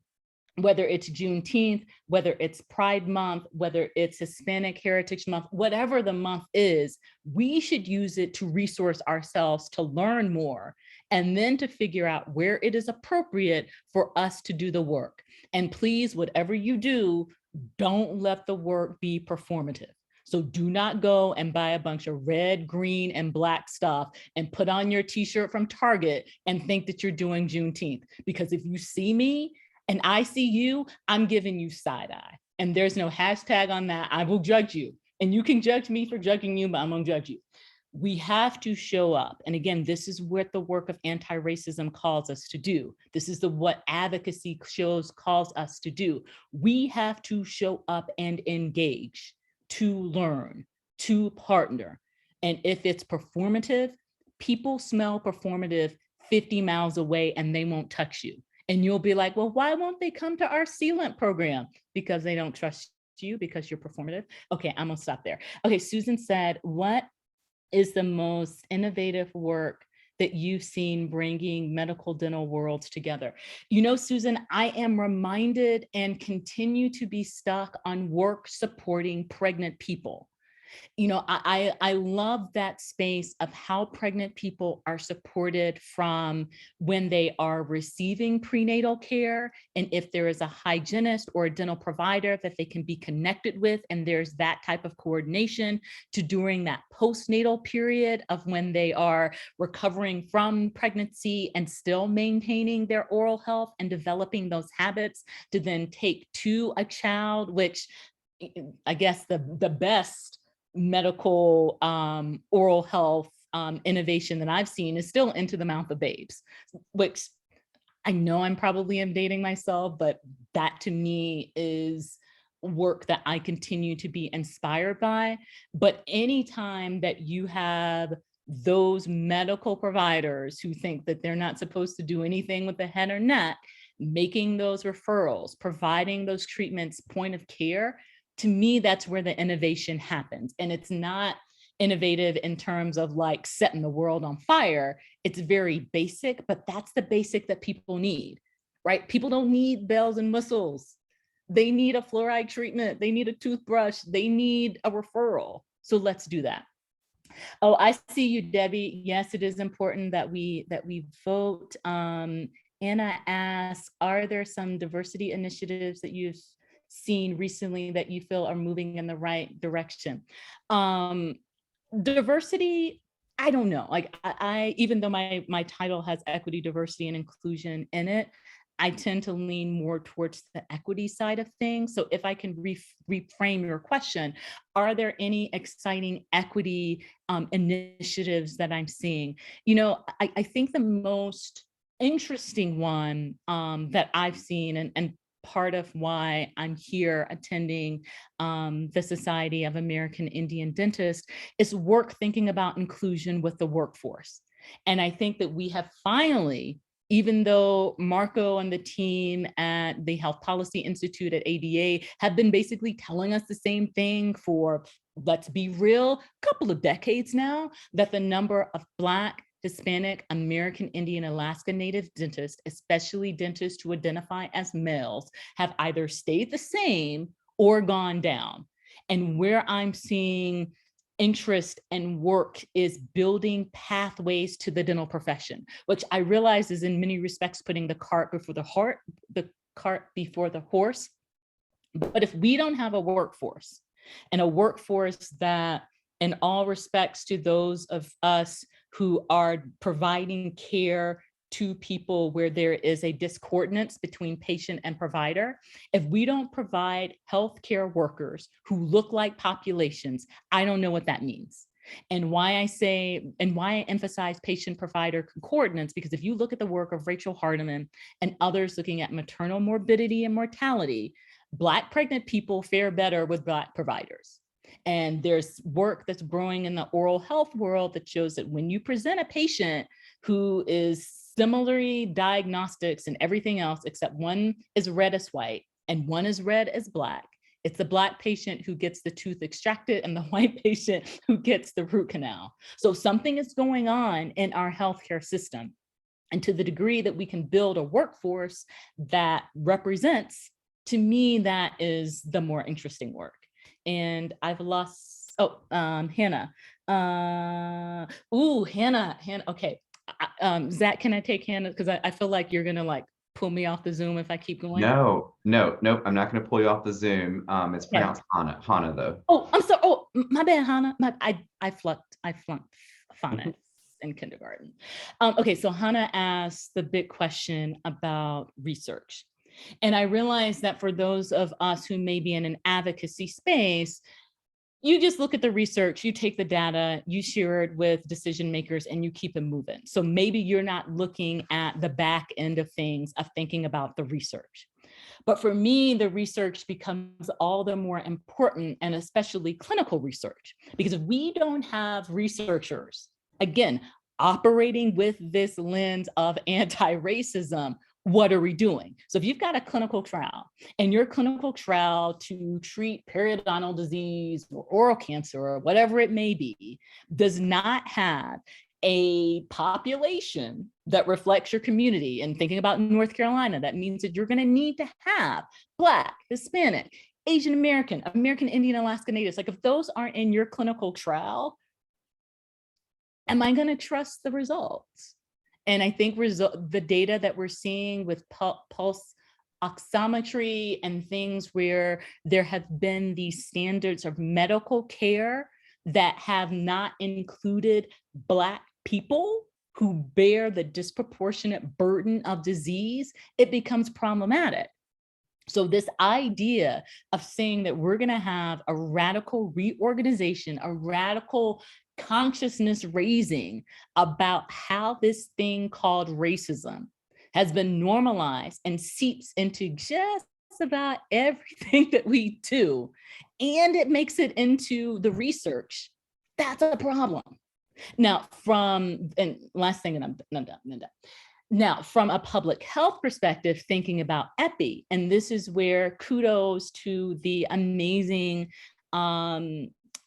whether it's Juneteenth, whether it's Pride Month, whether it's Hispanic Heritage Month, whatever the month is, we should use it to resource ourselves, to learn more, and then to figure out where it is appropriate for us to do the work. And please, whatever you do, don't let the work be performative. So do not go and buy a bunch of red, green, and black stuff and put on your t-shirt from Target and think that you're doing Juneteenth. Because if you see me, and I see you, I'm giving you side eye. And there's no hashtag on that. I will judge you. And you can judge me for judging you, but I'm gonna judge you. We have to show up. And again, this is what the work of anti-racism calls us to do. This is what advocacy calls us to do. We have to show up and engage, to learn, to partner. And if it's performative, people smell performative 50 miles away and they won't touch you. And you'll be like, well, why won't they come to our Sealant program? Because they don't trust you, because you're performative. Okay, I'm gonna stop there. Okay, Susan said, what is the most innovative work that you've seen bringing medical dental worlds together? You know, Susan, I am reminded and continue to be stuck on work supporting pregnant people. You know, I love that space of how pregnant people are supported from when they are receiving prenatal care, and if there is a hygienist or a dental provider that they can be connected with, and there's that type of coordination, to during that postnatal period of when they are recovering from pregnancy and still maintaining their oral health and developing those habits to then take to a child, which I guess the best medical oral health innovation that I've seen is still into the mouth of babes, which I know I'm probably dating myself, but that to me is work that I continue to be inspired by. But anytime that you have those medical providers who think that they're not supposed to do anything with the head or neck, making those referrals, providing those treatments point of care, to me, that's where the innovation happens. And it's not innovative in terms of like setting the world on fire. It's very basic, but that's the basic that people need, right? People don't need bells and whistles. They need a fluoride treatment. They need a toothbrush. They need a referral. So let's do that. Oh, I see you, Debbie. Yes, it is important that we vote. Anna asks, are there some diversity initiatives that you've seen recently that you feel are moving in the right direction? Diversity, I don't know. Like I even though my title has equity, diversity, and inclusion in it, I tend to lean more towards the equity side of things. So if I can reframe your question, are there any exciting equity initiatives that I'm seeing? You know, I think the most interesting one that I've seen, and part of why I'm here attending the Society of American Indian Dentists, is work thinking about inclusion with the workforce. And I think that we have finally, even though Marco and the team at the Health Policy Institute at ABA have been basically telling us the same thing for, let's be real, a couple of decades now, that the number of Black, Hispanic, American Indian, Alaska Native dentists, especially dentists who identify as males, have either stayed the same or gone down. And where I'm seeing interest and work is building pathways to the dental profession, which I realize is in many respects putting the cart before the horse. But if we don't have a workforce, and a workforce that in all respects to those of us who are providing care to people where there is a discordance between patient and provider, if we don't provide healthcare workers who look like populations, I don't know what that means. And why I emphasize patient-provider concordance, because if you look at the work of Rachel Hardiman and others looking at maternal morbidity and mortality, Black pregnant people fare better with Black providers. And there's work that's growing in the oral health world that shows that when you present a patient who is similarly diagnostics and everything else, except one is red as white and one is red as Black, it's the Black patient who gets the tooth extracted and the white patient who gets the root canal. So something is going on in our healthcare system. And to the degree that we can build a workforce that represents, to me, that is the more interesting work. And I've lost, Hannah. Hannah, okay. Zach, can I take Hannah? Because I feel like you're gonna like pull me off the Zoom if I keep going. No, I'm not gonna pull you off the Zoom. It's pronounced Hannah though. Oh, I'm sorry. Oh, my bad, Hannah. I flunked phonics in kindergarten. Okay, so Hannah asked the big question about research. And I realized that for those of us who may be in an advocacy space, you just look at the research, you take the data, you share it with decision makers, and you keep it moving. So maybe you're not looking at the back end of things, of thinking about the research. But for me, the research becomes all the more important, and especially clinical research, because if we don't have researchers, again, operating with this lens of anti-racism, what are we doing? So if you've got a clinical trial and your clinical trial to treat periodontal disease or oral cancer or whatever it may be does not have a population that reflects your community, and thinking about North Carolina, that means that you're going to need to have Black, Hispanic, Asian American, American Indian, Alaska Natives. Like if those aren't in your clinical trial, am I going to trust the results? And I think the data that we're seeing with pulse oximetry and things where there have been these standards of medical care that have not included Black people who bear the disproportionate burden of disease, it becomes problematic. So this idea of saying that we're going to have a radical reorganization, a radical consciousness raising about how this thing called racism has been normalized and seeps into just about everything that we do, and it makes it into the research, that's a problem. Now, and last thing, and I'm done. Now, from a public health perspective, thinking about EPI, and this is where kudos to the amazing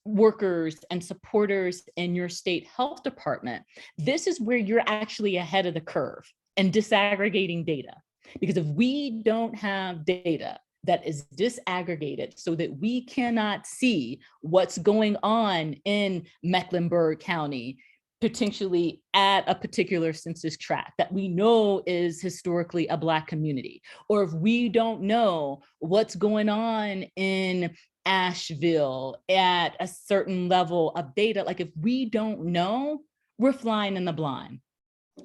workers and supporters in your state health department. This is where you're actually ahead of the curve and disaggregating data. Because if we don't have data that is disaggregated so that we cannot see what's going on in Mecklenburg County, potentially at a particular census tract that we know is historically a Black community, or if we don't know what's going on in Asheville at a certain level of data, like if we don't know, we're flying in the blind.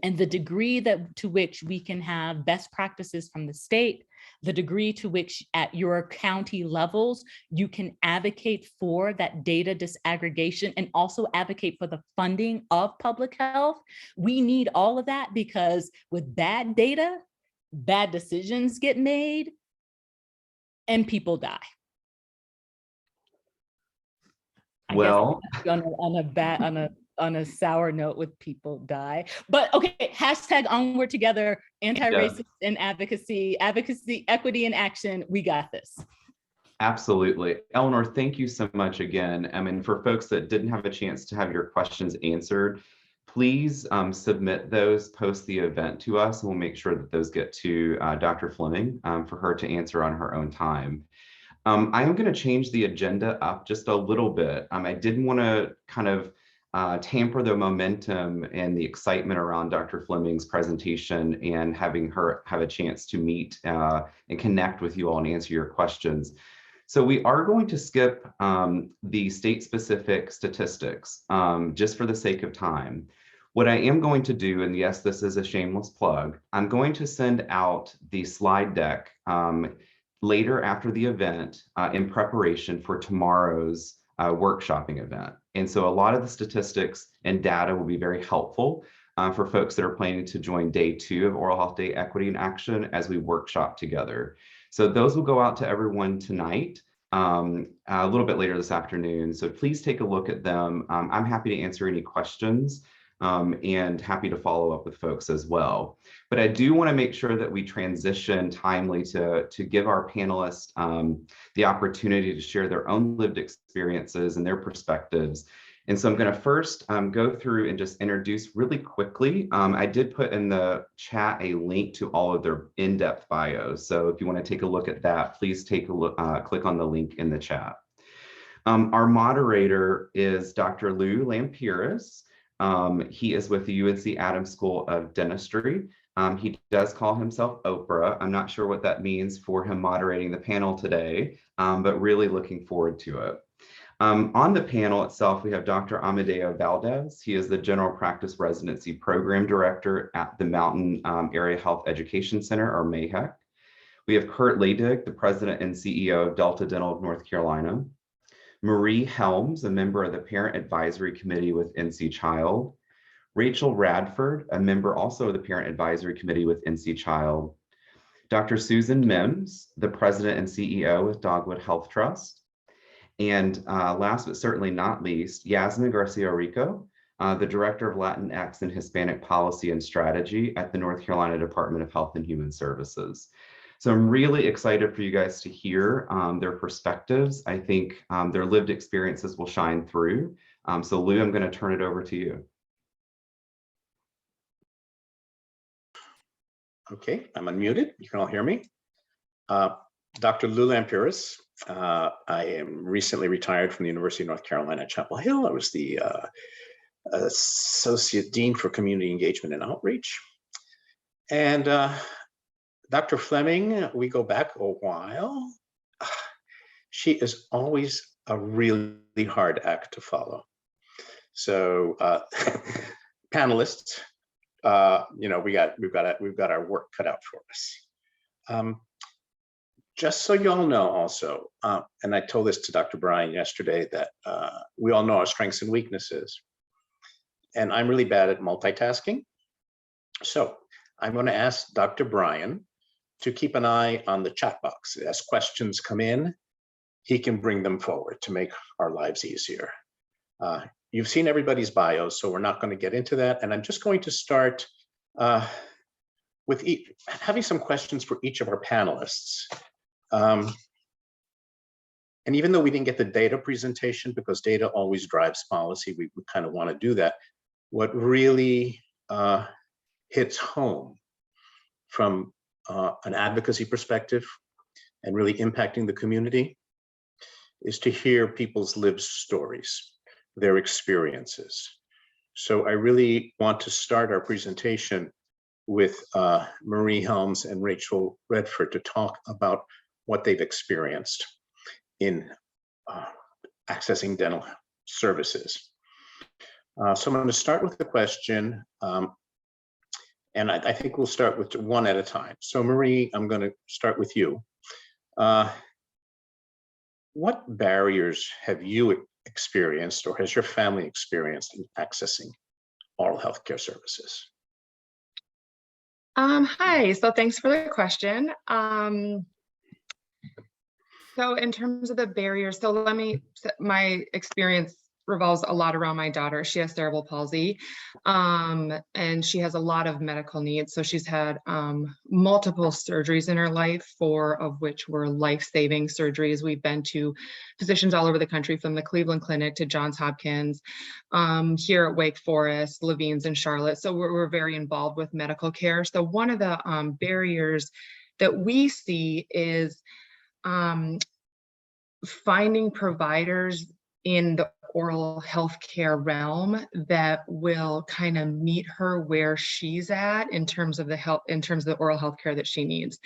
And the degree to which we can have best practices from the state, the degree to which at your county levels, you can advocate for that data disaggregation and also advocate for the funding of public health. We need all of that, because with bad data, bad decisions get made and people die. Well, on a sour note with people die. But okay, hashtag onward together, anti-racist and advocacy, equity in action. We got this. Absolutely. Eleanor, thank you so much again. I mean, for folks that didn't have a chance to have your questions answered, please submit those post the event to us, and we'll make sure that those get to Dr. Fleming for her to answer on her own time. I am going to change the agenda up just a little bit. I didn't want to kind of tamper the momentum and the excitement around Dr. Fleming's presentation and having her have a chance to meet and connect with you all and answer your questions. So we are going to skip the state-specific statistics just for the sake of time. What I am going to do, and yes, this is a shameless plug, I'm going to send out the slide deck later after the event in preparation for tomorrow's workshopping event. And so a lot of the statistics and data will be very helpful for folks that are planning to join day 2 of Oral Health Day Equity in Action as we workshop together. So those will go out to everyone tonight, a little bit later this afternoon. So please take a look at them. I'm happy to answer any questions and happy to follow up with folks as well. But I do want to make sure that we transition timely to give our panelists the opportunity to share their own lived experiences and their perspectives. And so I'm going to first go through and just introduce really quickly. I did put in the chat a link to all of their in-depth bios. So if you want to take a look at that, please take a look, click on the link in the chat. Our moderator is Dr. Lou Lampiris. He is with the UNC Adams School of Dentistry. He does call himself Oprah. I'm not sure what that means for him moderating the panel today, but really looking forward to it. On the panel itself, we have Dr. Amadeo Valdez. He is the General Practice Residency Program Director at the Mountain Area Health Education Center, or MAHEC. We have Kurt Leydig, the President and CEO of Delta Dental of North Carolina. Marie Helms, a member of the Parent Advisory Committee with NC Child. Rachel Radford, a member also of the Parent Advisory Committee with NC Child. Dr. Susan Mims, the President and CEO with Dogwood Health Trust. And last but certainly not least, Yasmin Garcia Rico, the Director of Latinx and Hispanic Policy and Strategy at the North Carolina Department of Health and Human Services. So I'm really excited for you guys to hear their perspectives. I think their lived experiences will shine through. So Lou, I'm going to turn it over to you. Okay, I'm unmuted. You can all hear me. Dr. Lou Lampiris. I am recently retired from the University of North Carolina at Chapel Hill. I was the Associate Dean for Community Engagement and Outreach. And Dr. Fleming, we go back a while. She is always a really hard act to follow. So panelists, we've got our work cut out for us. Just so you all know also, and I told this to Dr. Bryan yesterday, that we all know our strengths and weaknesses. And I'm really bad at multitasking. So I'm going to ask Dr. Bryan to keep an eye on the chat box. As questions come in, he can bring them forward to make our lives easier. You've seen everybody's bios, so we're not going to get into that. And I'm just going to start with having some questions for each of our panelists. And even though we didn't get the data presentation, because data always drives policy, we kind of want to do that. What really hits home from an advocacy perspective and really impacting the community is to hear people's lived stories, their experiences. So I really want to start our presentation with Marie Helms and Rachel Redford to talk about what they've experienced in accessing dental services. So I'm going to start with the question, and I think we'll start with one at a time. So Marie, I'm going to start with you. What barriers have you experienced, or has your family experienced, in accessing oral health care services? Hi, so thanks for the question. So in terms of the barriers, my experience revolves a lot around my daughter. She has cerebral palsy, and she has a lot of medical needs. So she's had multiple surgeries in her life, 4 of which were life-saving surgeries. We've been to physicians all over the country, from the Cleveland Clinic to Johns Hopkins, here at Wake Forest, Levine's in Charlotte. So we're very involved with medical care. So one of the barriers that we see is finding providers in the oral health care realm that will kind of meet her where she's at in terms of the oral health care that she needs.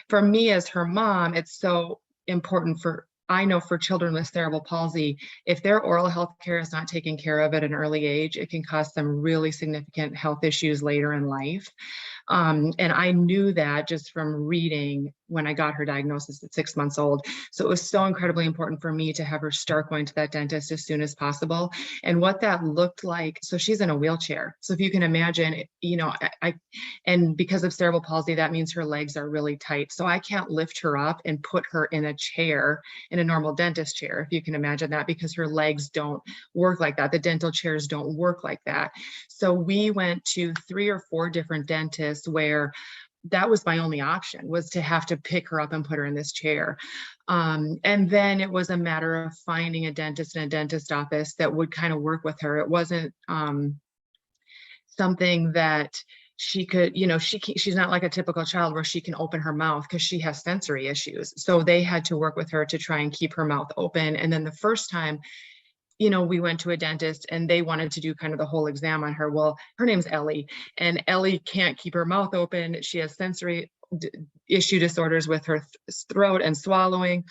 For me as her mom, it's so important I know for children with cerebral palsy, if their oral health care is not taken care of at an early age, it can cause some really significant health issues later in life. And I knew that just from reading when I got her diagnosis at 6 months old. So it was so incredibly important for me to have her start going to that dentist as soon as possible. And what that looked like, so she's in a wheelchair. So if you can imagine, and because of cerebral palsy, that means her legs are really tight. So I can't lift her up and put her in a chair, in a normal dentist chair, if you can imagine that, because her legs don't work like that. The dental chairs don't work like that. So we went to 3 or 4 different dentists where that was my only option, was to have to pick her up and put her in this chair. And then it was a matter of finding a dentist in a dentist office that would kind of work with her. It wasn't something that she could, she's not like a typical child where she can open her mouth because she has sensory issues. So they had to work with her to try and keep her mouth open. And then the first time, we went to a dentist and they wanted to do kind of the whole exam on her. Well, her name's Ellie, and Ellie can't keep her mouth open. She has sensory issue disorders with her throat and swallowing.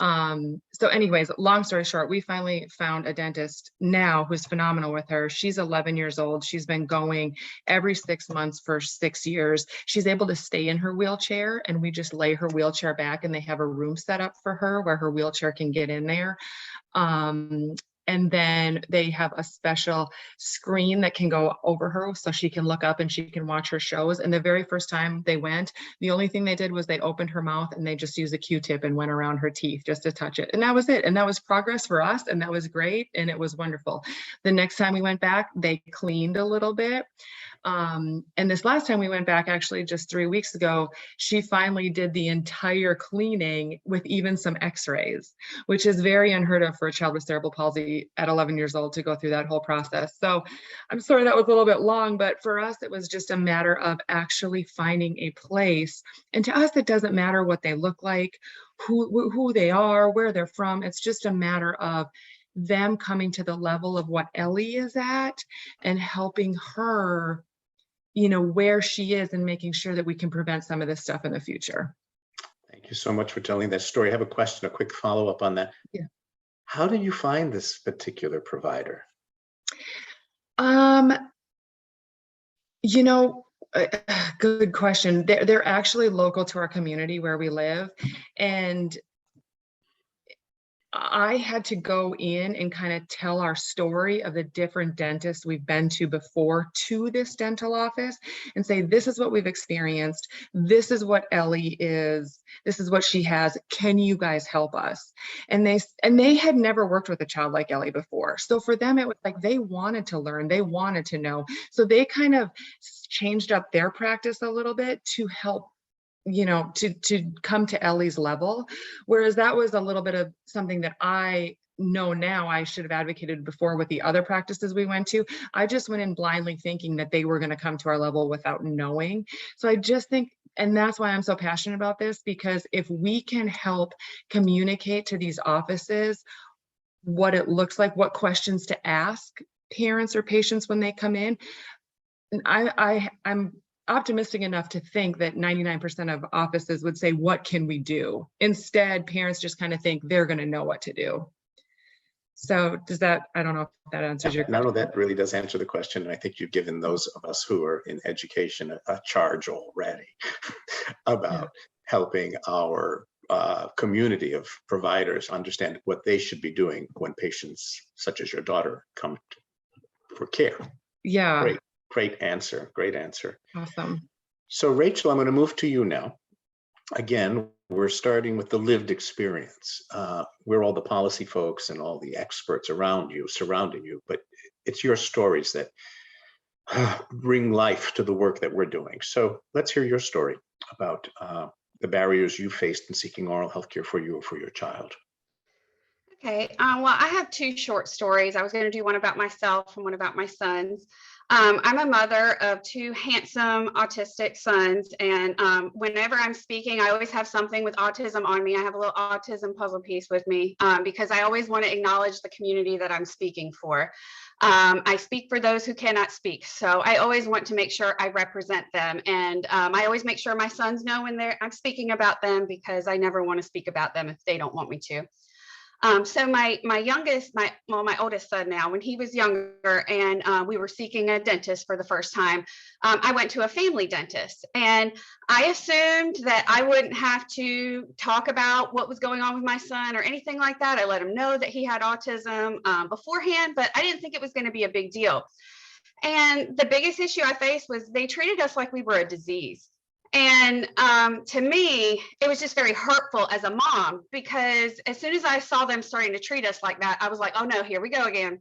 So anyways, long story short, we finally found a dentist now who's phenomenal with her. She's 11 years old. She's been going every 6 months for 6 years. She's able to stay in her wheelchair, and we just lay her wheelchair back, and they have a room set up for her where her wheelchair can get in there. And then they have a special screen that can go over her so she can look up and she can watch her shows. And the very first time they went, the only thing they did was they opened her mouth and they just used a Q-tip and went around her teeth just to touch it. And that was it. And that was progress for us. And that was great. And it was wonderful. The next time we went back, they cleaned a little bit. And this last time we went back, actually just 3 weeks ago, she finally did the entire cleaning with even some x-rays, which is very unheard of for a child with cerebral palsy at 11 years old to go through that whole process. So I'm sorry that was a little bit long, but for us, it was just a matter of actually finding a place. And to us, it doesn't matter what they look like, who they are, where they're from. It's just a matter of them coming to the level of what Ellie is at and helping her, where she is, and making sure that we can prevent some of this stuff in the future. Thank you so much for telling that story. I have a question, a quick follow-up on that. Yeah. How did you find this particular provider? Good question. They're actually local to our community where we live. And I had to go in and kind of tell our story of the different dentists we've been to before to this dental office and say, this is what we've experienced. This is what Ellie is. This is what she has. Can you guys help us? And they had never worked with a child like Ellie before. So for them, it was like they wanted to learn. They wanted to know. So they kind of changed up their practice a little bit to help, to come to Ellie's level. Whereas that was a little bit of something that I know now I should have advocated before with the other practices we went to. I just went in blindly thinking that they were going to come to our level without knowing. So I just think, and that's why I'm so passionate about this, because if we can help communicate to these offices what it looks like, what questions to ask parents or patients when they come in, and I'm optimistic enough to think that 99% of offices would say, what can we do? Instead, parents just kind of think they're going to know what to do. So does that, I don't know if that answers your question. No, that really does answer the question. And I think you've given those of us who are in education a charge already about helping our community of providers understand what they should be doing when patients such as your daughter come for care. Yeah. Great answer. Great answer. Awesome. So Rachel, I'm going to move to you now. Again, we're starting with the lived experience. We're all the policy folks and all the experts around you, surrounding you, but it's your stories that bring life to the work that we're doing. So let's hear your story about the barriers you faced in seeking oral health care for you or for your child. Okay, well, I have two short stories. I was going to do one about myself and one about my sons. I'm a mother of two handsome autistic sons, and whenever I'm speaking, I always have something with autism on me. I have a little autism puzzle piece with me because I always want to acknowledge the community that I'm speaking for. I speak for those who cannot speak, so I always want to make sure I represent them, and I always make sure my sons know when I'm speaking about them, because I never want to speak about them if they don't want me to. So my oldest son now, when he was younger and we were seeking a dentist for the first time, I went to a family dentist, and I assumed that I wouldn't have to talk about what was going on with my son or anything like that. I let him know that he had autism beforehand, but I didn't think it was going to be a big deal. And the biggest issue I faced was they treated us like we were a disease. And to me, it was just very hurtful as a mom, because as soon as I saw them starting to treat us like that, I was like, oh no, here we go again.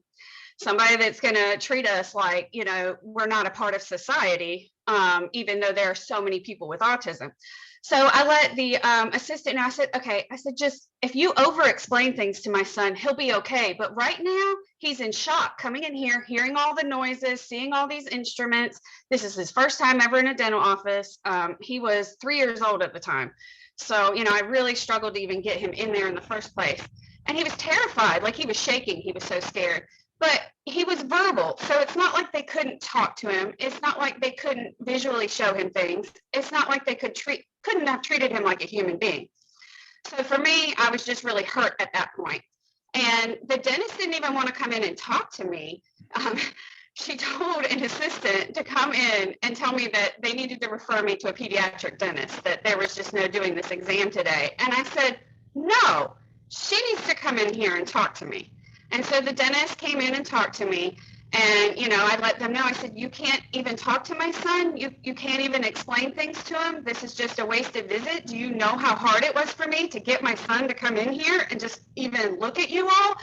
Somebody that's going to treat us like, we're not a part of society, even though there are so many people with autism. So I let the assistant know. I said, okay, just if you over explain things to my son, he'll be okay. But right now he's in shock coming in here, hearing all the noises, seeing all these instruments. This is his first time ever in a dental office. He was 3 years old at the time. So, I really struggled to even get him in there in the first place. And he was terrified, like he was shaking. He was so scared. But he was verbal, so it's not like they couldn't talk to him. It's not like they couldn't visually show him things. It's not like they couldn't have treated him like a human being. So for me, I was just really hurt at that point. And the dentist didn't even want to come in and talk to me. She told an assistant to come in and tell me that they needed to refer me to a pediatric dentist, that there was just no doing this exam today. And I said, no, she needs to come in here and talk to me. And so the dentist came in and talked to me, and, I let them know, I said, you can't even talk to my son. You can't even explain things to him. This is just a wasted visit. Do you know how hard it was for me to get my son to come in here and just even look at you all?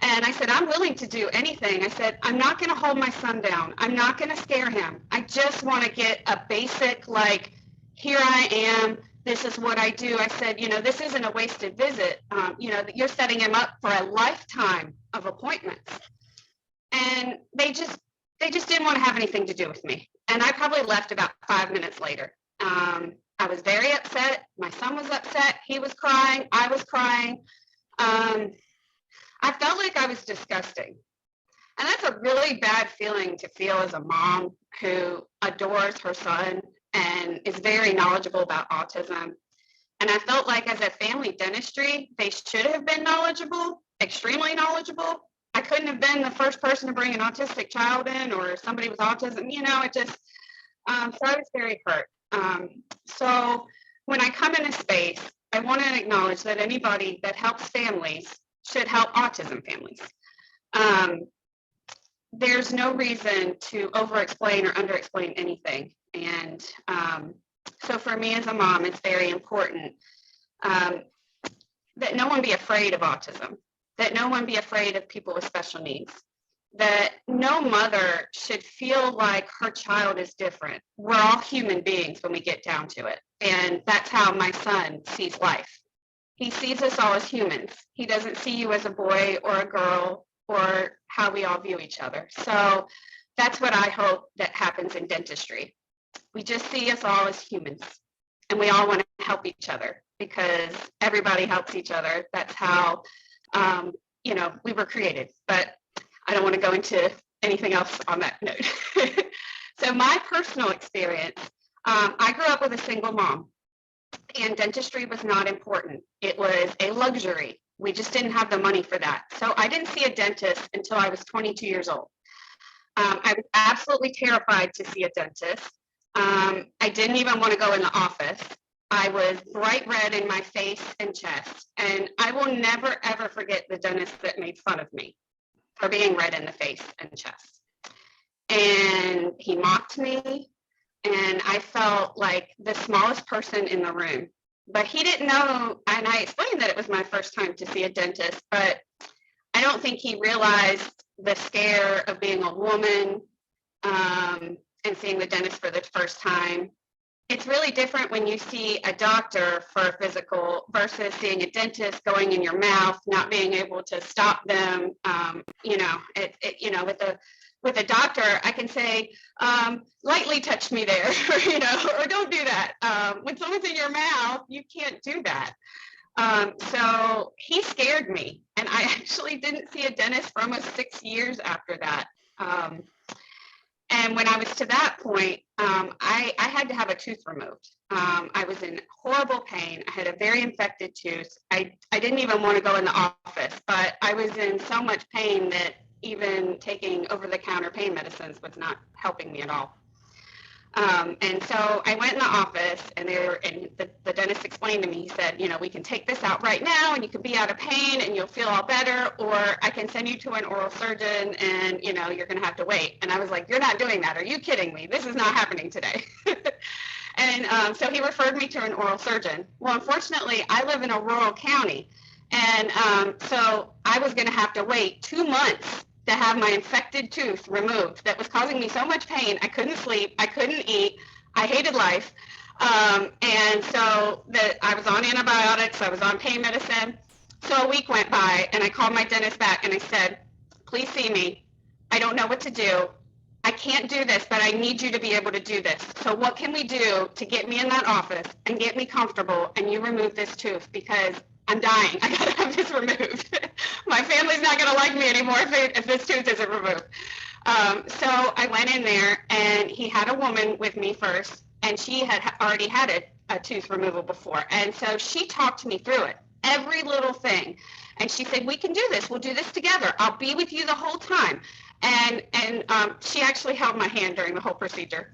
And I said, I'm willing to do anything. I said, I'm not going to hold my son down. I'm not going to scare him. I just want to get a basic, like, here I am. This is what I do. I said, this isn't a wasted visit. You're setting him up for a lifetime of appointments. And they just didn't want to have anything to do with me. And I probably left about 5 minutes later. I was very upset. My son was upset. He was crying. I was crying. I felt like I was disgusting. And that's a really bad feeling to feel as a mom who adores her son and is very knowledgeable about autism. And I felt like as a family dentistry, they should have been knowledgeable, extremely knowledgeable. I couldn't have been the first person to bring an autistic child in or somebody with autism, it just, so I was very hurt. So when I come in a space, I want to acknowledge that anybody that helps families should help autism families. There's no reason to over-explain or under-explain anything. And so for me as a mom, it's very important that no one be afraid of autism, that no one be afraid of people with special needs, that no mother should feel like her child is different. We're all human beings when we get down to it. And that's how my son sees life. He sees us all as humans. He doesn't see you as a boy or a girl or how we all view each other. So that's what I hope that happens in dentistry. We just see us all as humans, and we all want to help each other because everybody helps each other. That's how, we were created. But I don't want to go into anything else on that note. So my personal experience, I grew up with a single mom, and dentistry was not important. It was a luxury. We just didn't have the money for that. So I didn't see a dentist until I was 22 years old. I was absolutely terrified to see a dentist. I didn't even want to go in the office. I was bright red in my face and chest. And I will never, ever forget the dentist that made fun of me for being red in the face and chest. And he mocked me, and I felt like the smallest person in the room. But he didn't know, and I explained that it was my first time to see a dentist, but I don't think he realized the scare of being a woman and seeing the dentist for the first time. It's really different when you see a doctor for a physical versus seeing a dentist going in your mouth, not being able to stop them. With a doctor, I can say, lightly touch me there, or don't do that. When someone's in your mouth, you can't do that. So he scared me, and I actually didn't see a dentist for almost 6 years after that. And when I was to that point, I had to have a tooth removed. I was in horrible pain. I had a very infected tooth. I didn't even want to go in the office, but I was in so much pain that even taking over-the-counter pain medicines was not helping me at all. And so I went in the office, and the dentist explained to me, he said, we can take this out right now, and you can be out of pain, and you'll feel all better, or I can send you to an oral surgeon, and, you're going to have to wait. And I was like, you're not doing that. Are you kidding me? This is not happening today. And so he referred me to an oral surgeon. Well, unfortunately, I live in a rural county, and so I was going to have to wait 2 months to have my infected tooth removed that was causing me so much pain. I couldn't sleep. I couldn't eat. I hated life. And so I was on antibiotics. I was on pain medicine. So a week went by, and I called my dentist back, and I said, please see me. I don't know what to do. I can't do this, but I need you to be able to do this. So what can we do to get me in that office and get me comfortable and you remove this tooth, because I'm dying. I gotta have this removed. My family's not gonna like me anymore if this tooth isn't removed. So I went in there, and he had a woman with me first, and she had already had a tooth removal before. And so she talked me through it, every little thing. And she said, we can do this. We'll do this together. I'll be with you the whole time. And she actually held my hand during the whole procedure.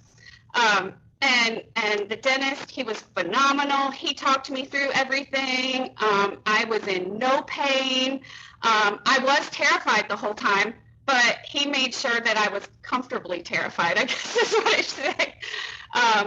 And the dentist, he was phenomenal. He talked me through everything. I was in no pain. I was terrified the whole time, but he made sure that I was comfortably terrified, I guess is what I should say.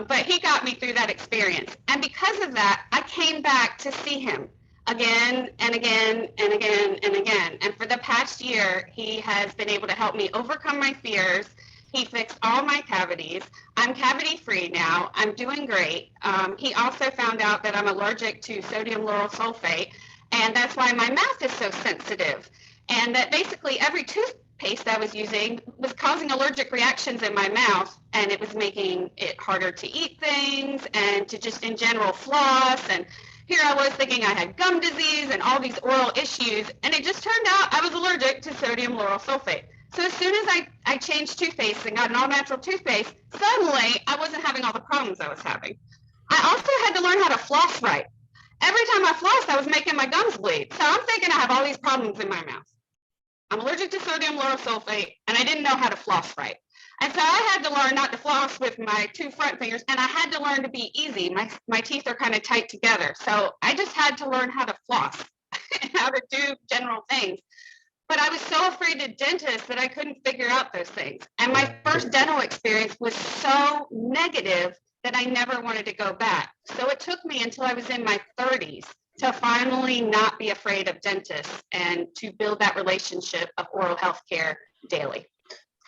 But he got me through that experience. And because of that, I came back to see him again and again and again and again. And for the past year, he has been able to help me overcome my fears. He fixed all my cavities. I'm cavity free now. I'm doing great. He also found out that I'm allergic to sodium lauryl sulfate, and that's why my mouth is so sensitive. And that basically every toothpaste I was using was causing allergic reactions in my mouth, and it was making it harder to eat things and to just in general floss. And here I was thinking I had gum disease and all these oral issues, and it just turned out I was allergic to sodium lauryl sulfate. So as soon as I changed toothpaste and got an all-natural toothpaste, suddenly I wasn't having all the problems I was having. I also had to learn how to floss right. Every time I flossed, I was making my gums bleed. So I'm thinking I have all these problems in my mouth. I'm allergic to sodium lauryl sulfate, and I didn't know how to floss right. And so I had to learn not to floss with my 2 front fingers, and I had to learn to be easy. My teeth are kind of tight together. So I just had to learn how to floss. and how to do general things. But I was so afraid of dentists that I couldn't figure out those things. And my first dental experience was so negative that I never wanted to go back. So it took me until I was in my 30s to finally not be afraid of dentists and to build that relationship of oral health care daily.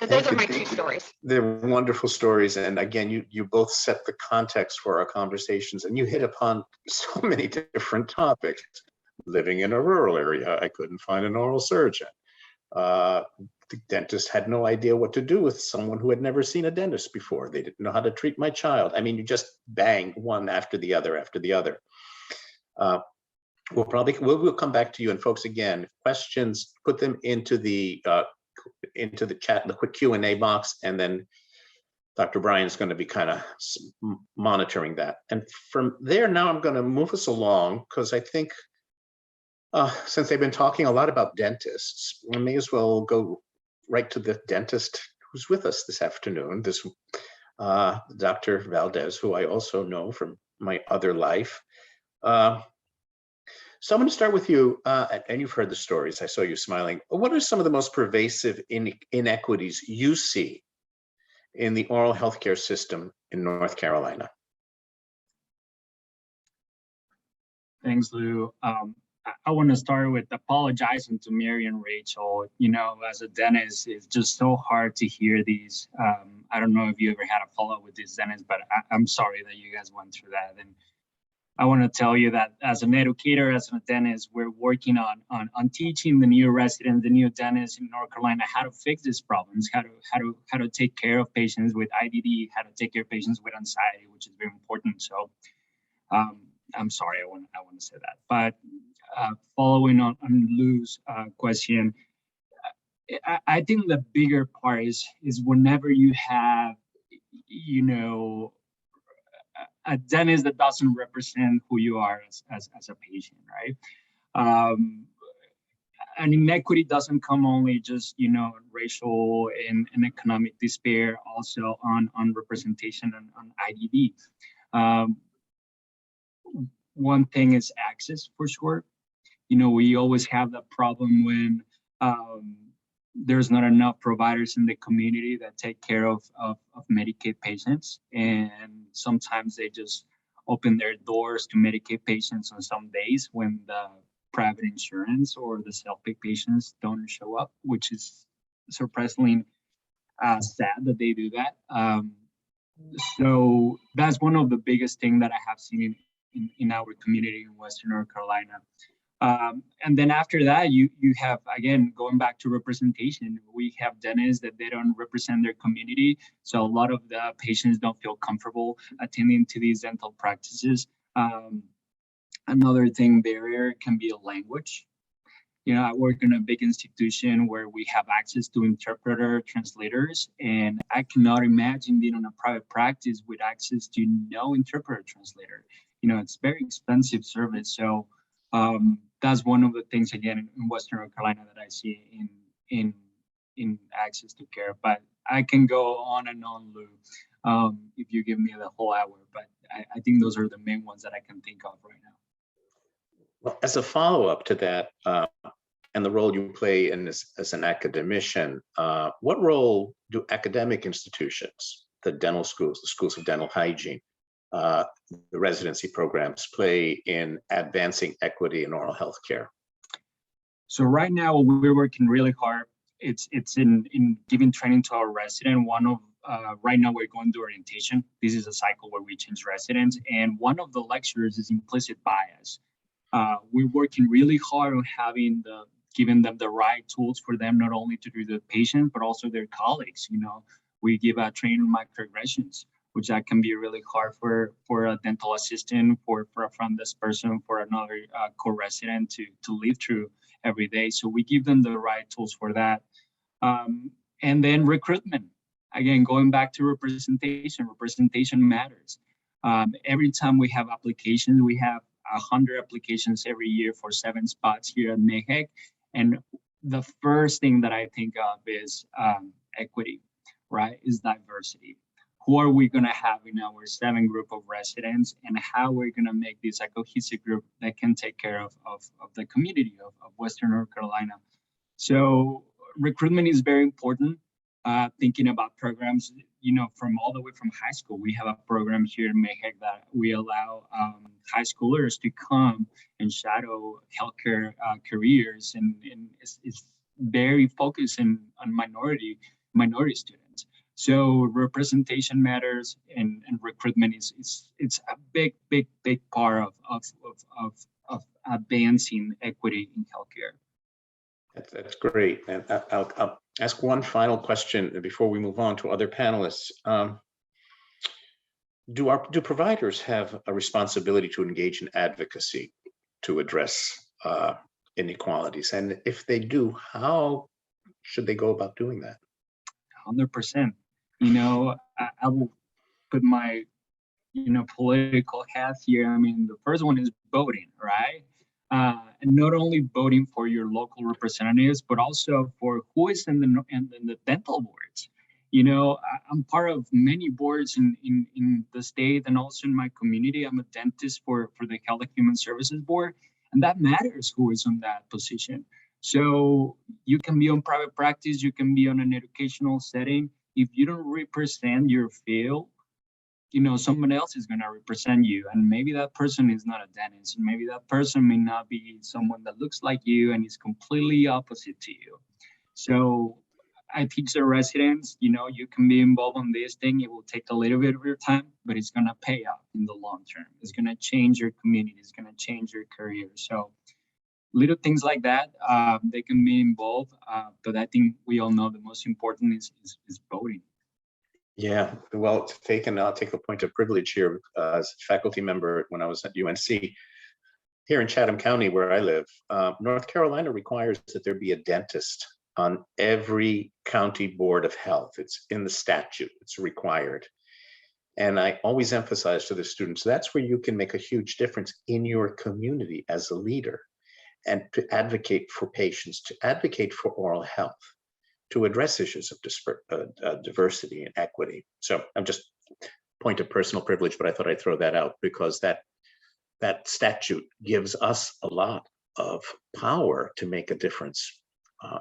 So those are my two stories. They're wonderful stories. And again, you both set the context for our conversations, and you hit upon so many different topics. Living in a rural area, I couldn't find an oral surgeon. The dentist had no idea what to do with someone who had never seen a dentist before. They didn't know how to treat my child. I mean, you just bang one after the other after the other. We'll come back to you, and folks, again, questions, put them into the chat, the quick Q&A box, and then Dr. Bryan's going to be kind of monitoring that. And from there, now I'm going to move us along, because I think since they've been talking a lot about dentists, we may as well go right to the dentist who's with us this afternoon, this Dr. Valdez, who I also know from my other life. So I'm going to start with you, and you've heard the stories. I saw you smiling. What are some of the most pervasive inequities you see in the oral healthcare system in North Carolina? Thanks, Lou. I want to start with apologizing to Mary and Rachel. You know, as a dentist, it's just so hard to hear these. I don't know if you ever had a follow-up with this dentist, but I'm sorry that you guys went through that. And I want to tell you that as an educator, as a dentist, we're working on teaching the new residents, the new dentists in North Carolina, how to fix these problems, how to take care of patients with IDD, how to take care of patients with anxiety, which is very important. So I'm sorry, I want to say that. But following on Lou's question, I think the bigger part is whenever you have, you know, a dentist that doesn't represent who you are as a patient, right? An inequity doesn't come only just, you know, racial and economic despair, also on representation and on IDD. One thing is access, for sure. You know, we always have that problem when there's not enough providers in the community that take care of Medicaid patients. And sometimes they just open their doors to Medicaid patients on some days when the private insurance or the self-pay patients don't show up, which is surprisingly sad that they do that. So that's one of the biggest things that I have seen in our community in Western North Carolina. And then after that, you have, again, going back to representation, we have dentists that they don't represent their community. So a lot of the patients don't feel comfortable attending to these dental practices. Another thing, barrier can be a language. You know, I work in a big institution where we have access to interpreter translators, and I cannot imagine being in a private practice with access to no interpreter translator. You know, it's very expensive service. So that's one of the things, again, in Western North Carolina that I see in access to care. But I can go on and on, Lou, if you give me the whole hour. But I think those are the main ones that I can think of right now. Well, as a follow-up to that, and the role you play in this as an academician, what role do academic institutions, the dental schools, the schools of dental hygiene, the residency programs play in advancing equity in oral health care? So right now we're working really hard. It's in giving training to our resident. Right now we're going through orientation. This is a cycle where we change residents, and one of the lectures is implicit bias. We're working really hard on giving them the right tools for them, not only to do the patient, but also their colleagues. You know, we give a training on microaggressions, which that can be really hard for a dental assistant, for a front desk person, for another co-resident to live through every day. So we give them the right tools for that. And then recruitment. Again, going back to representation matters. Every time we have applications, we have 100 applications every year for 7 spots here at MHEC. And the first thing that I think of is equity, right? Is diversity. who are we going to have in our 7 group of residents, and how we're going to make this a cohesive group that can take care of the community of Western North Carolina. So recruitment is very important. Thinking about programs, from all the way from high school. We have a program here in Mayhew that we allow high schoolers to come and shadow healthcare careers, and it's very focused on minority students. So representation matters, and recruitment is a big part of advancing equity in healthcare. That's great. And I'll ask one final question before we move on to other panelists. Do providers have a responsibility to engage in advocacy to address inequalities? And if they do, how should they go about doing that? 100%. I will put my, political hat here. I mean, the first one is voting, right? And not only voting for your local representatives, but also for who is in the dental boards. I'm part of many boards in the state and also in my community. I'm a dentist for the Health and Human Services Board, and that matters who is on that position. So you can be on private practice, you can be on an educational setting. If you don't represent your field, someone else is going to represent you. And maybe that person is not a dentist. And maybe that person may not be someone that looks like you and is completely opposite to you. So I teach the residents, you can be involved on this thing. It will take a little bit of your time, but it's going to pay off in the long term. It's going to change your community. It's going to change your career. So little things like that, they can be involved. But I think we all know the most important is voting. Yeah, well, I'll take a point of privilege here as a faculty member when I was at UNC. Here in Chatham County, where I live, North Carolina requires that there be a dentist on every county board of health. It's in the statute, it's required. And I always emphasize to the students, that's where you can make a huge difference in your community as a leader, and to advocate for patients, to advocate for oral health, to address issues of diversity and equity. So I'm just point of personal privilege, but I thought I'd throw that out because that statute gives us a lot of power to make a difference.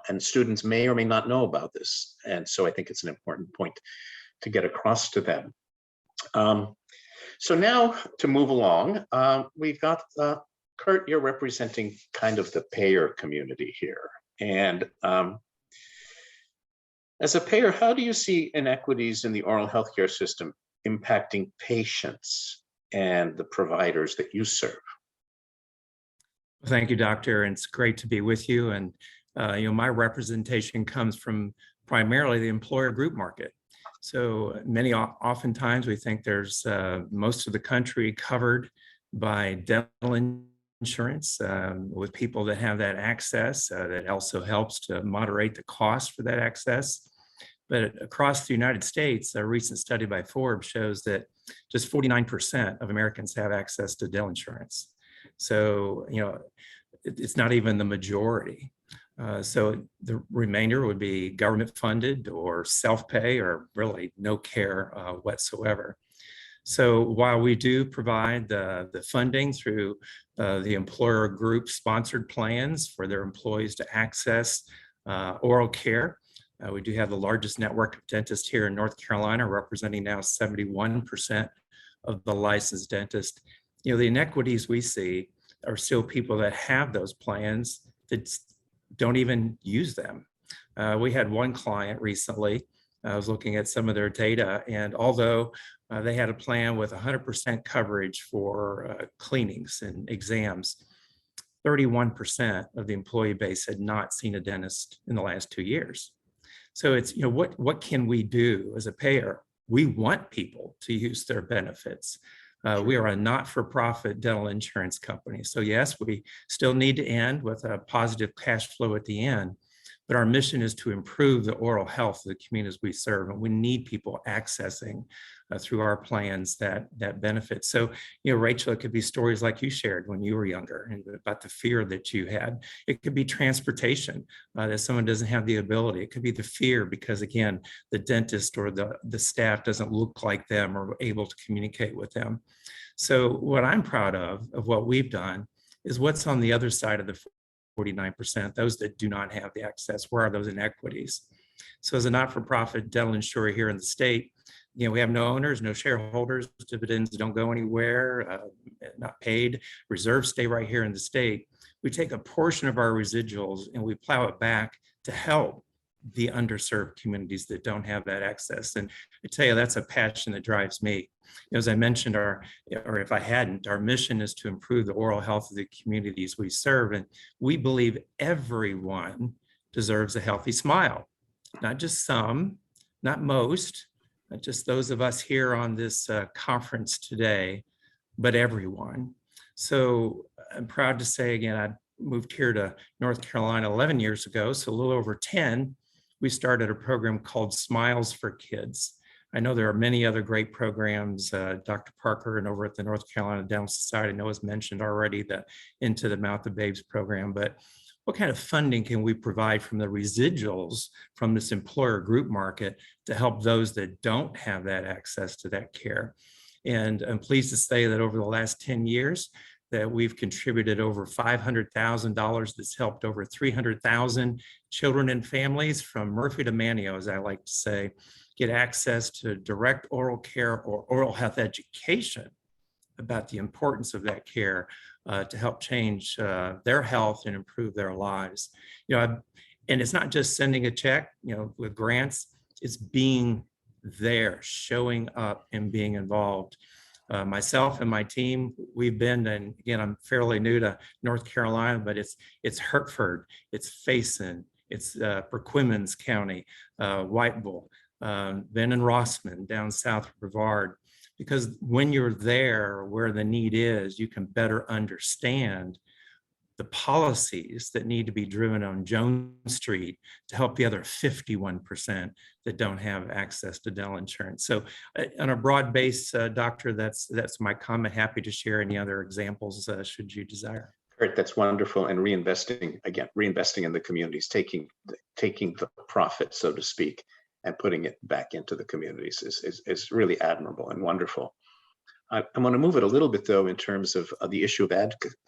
And students may or may not know about this. And so I think it's an important point to get across to them. So now to move along, we've got Kurt, you're representing kind of the payer community here. And as a payer, how do you see inequities in the oral healthcare system impacting patients and the providers that you serve? Thank you, Doctor. And it's great to be with you. And my representation comes from primarily the employer group market. So oftentimes we think there's most of the country covered by dental insurance with people that have that access. That also helps to moderate the cost for that access. But across the United States, a recent study by Forbes shows that just 49% of Americans have access to dental insurance. So, it's not even the majority. So the remainder would be government funded or self-pay or really no care whatsoever. So while we do provide the funding through the employer group sponsored plans for their employees to access oral care, we do have the largest network of dentists here in North Carolina, representing now 71% of the licensed dentists. The inequities we see are still people that have those plans that don't even use them. We had one client recently. I was looking at some of their data, and although they had a plan with 100% coverage for cleanings and exams, 31% of the employee base had not seen a dentist in the last 2 years. So it's, what can we do as a payer? We want people to use their benefits. We are a not-for-profit dental insurance company. So yes, we still need to end with a positive cash flow at the end, but our mission is to improve the oral health of the communities we serve. And we need people accessing through our plans that benefit. So, Rachel, it could be stories like you shared when you were younger and about the fear that you had. It could be transportation, that someone doesn't have the ability. It could be the fear because, again, the dentist or the staff doesn't look like them or able to communicate with them. So what I'm proud of what we've done is what's on the other side of the 49%, those that do not have the access. Where are those inequities? So as a not-for-profit dental insurer here in the state, we have no owners, no shareholders, dividends don't go anywhere, not paid, reserves stay right here in the state. We take a portion of our residuals and we plow it back to help the underserved communities that don't have that access. And I tell you, that's a passion that drives me. As I mentioned, or if I hadn't, our mission is to improve the oral health of the communities we serve. And we believe everyone deserves a healthy smile, not just some, not most, not just those of us here on this conference today, but everyone. So I'm proud to say, again, I moved here to North Carolina 11 years ago, so a little over 10. We started a program called Smiles for Kids. I know there are many other great programs. Dr. Parker and over at the North Carolina Dental Society, I know has mentioned already the Into the Mouth of Babes program, but what kind of funding can we provide from the residuals from this employer group market to help those that don't have that access to that care? And I'm pleased to say that over the last 10 years, that we've contributed over $500,000 that's helped over 300,000 children and families from Murphy to Manteo, as I like to say, get access to direct oral care or oral health education about the importance of that care to help change their health and improve their lives. And it's not just sending a check, with grants, it's being there, showing up and being involved. Myself and my team, we've been, and again, I'm fairly new to North Carolina, but it's Hertford, it's Faison, it's Perquimans County, Whiteville, been in Rossman, down south of Brevard, because when you're there where the need is, you can better understand the policies that need to be driven on Jones Street to help the other 51% that don't have access to dental insurance. So on a broad base, Doctor, that's my comment. Happy to share any other examples should you desire. Kurt, that's wonderful. And reinvesting in the communities, taking the profit, so to speak, and putting it back into the communities is really admirable and wonderful. I'm going to move it a little bit, though, in terms of the issue of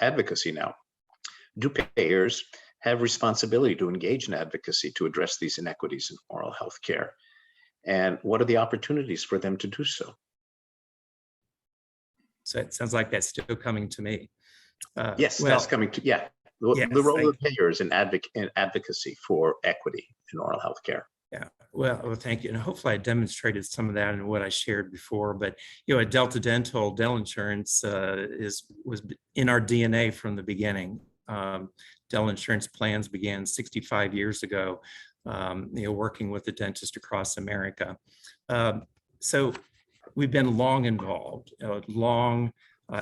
advocacy now. Do payers have responsibility to engage in advocacy to address these inequities in oral health care? And what are the opportunities for them to do so? So it sounds like that's still coming to me. Yes, that's coming to, yes, the role of payers in advocacy for equity in oral health care. Yeah, well, thank you. And hopefully I demonstrated some of that in what I shared before, but at Delta Dental insurance was in our DNA from the beginning. Dental insurance plans began 65 years ago, working with the dentists across America. So we've been long involved,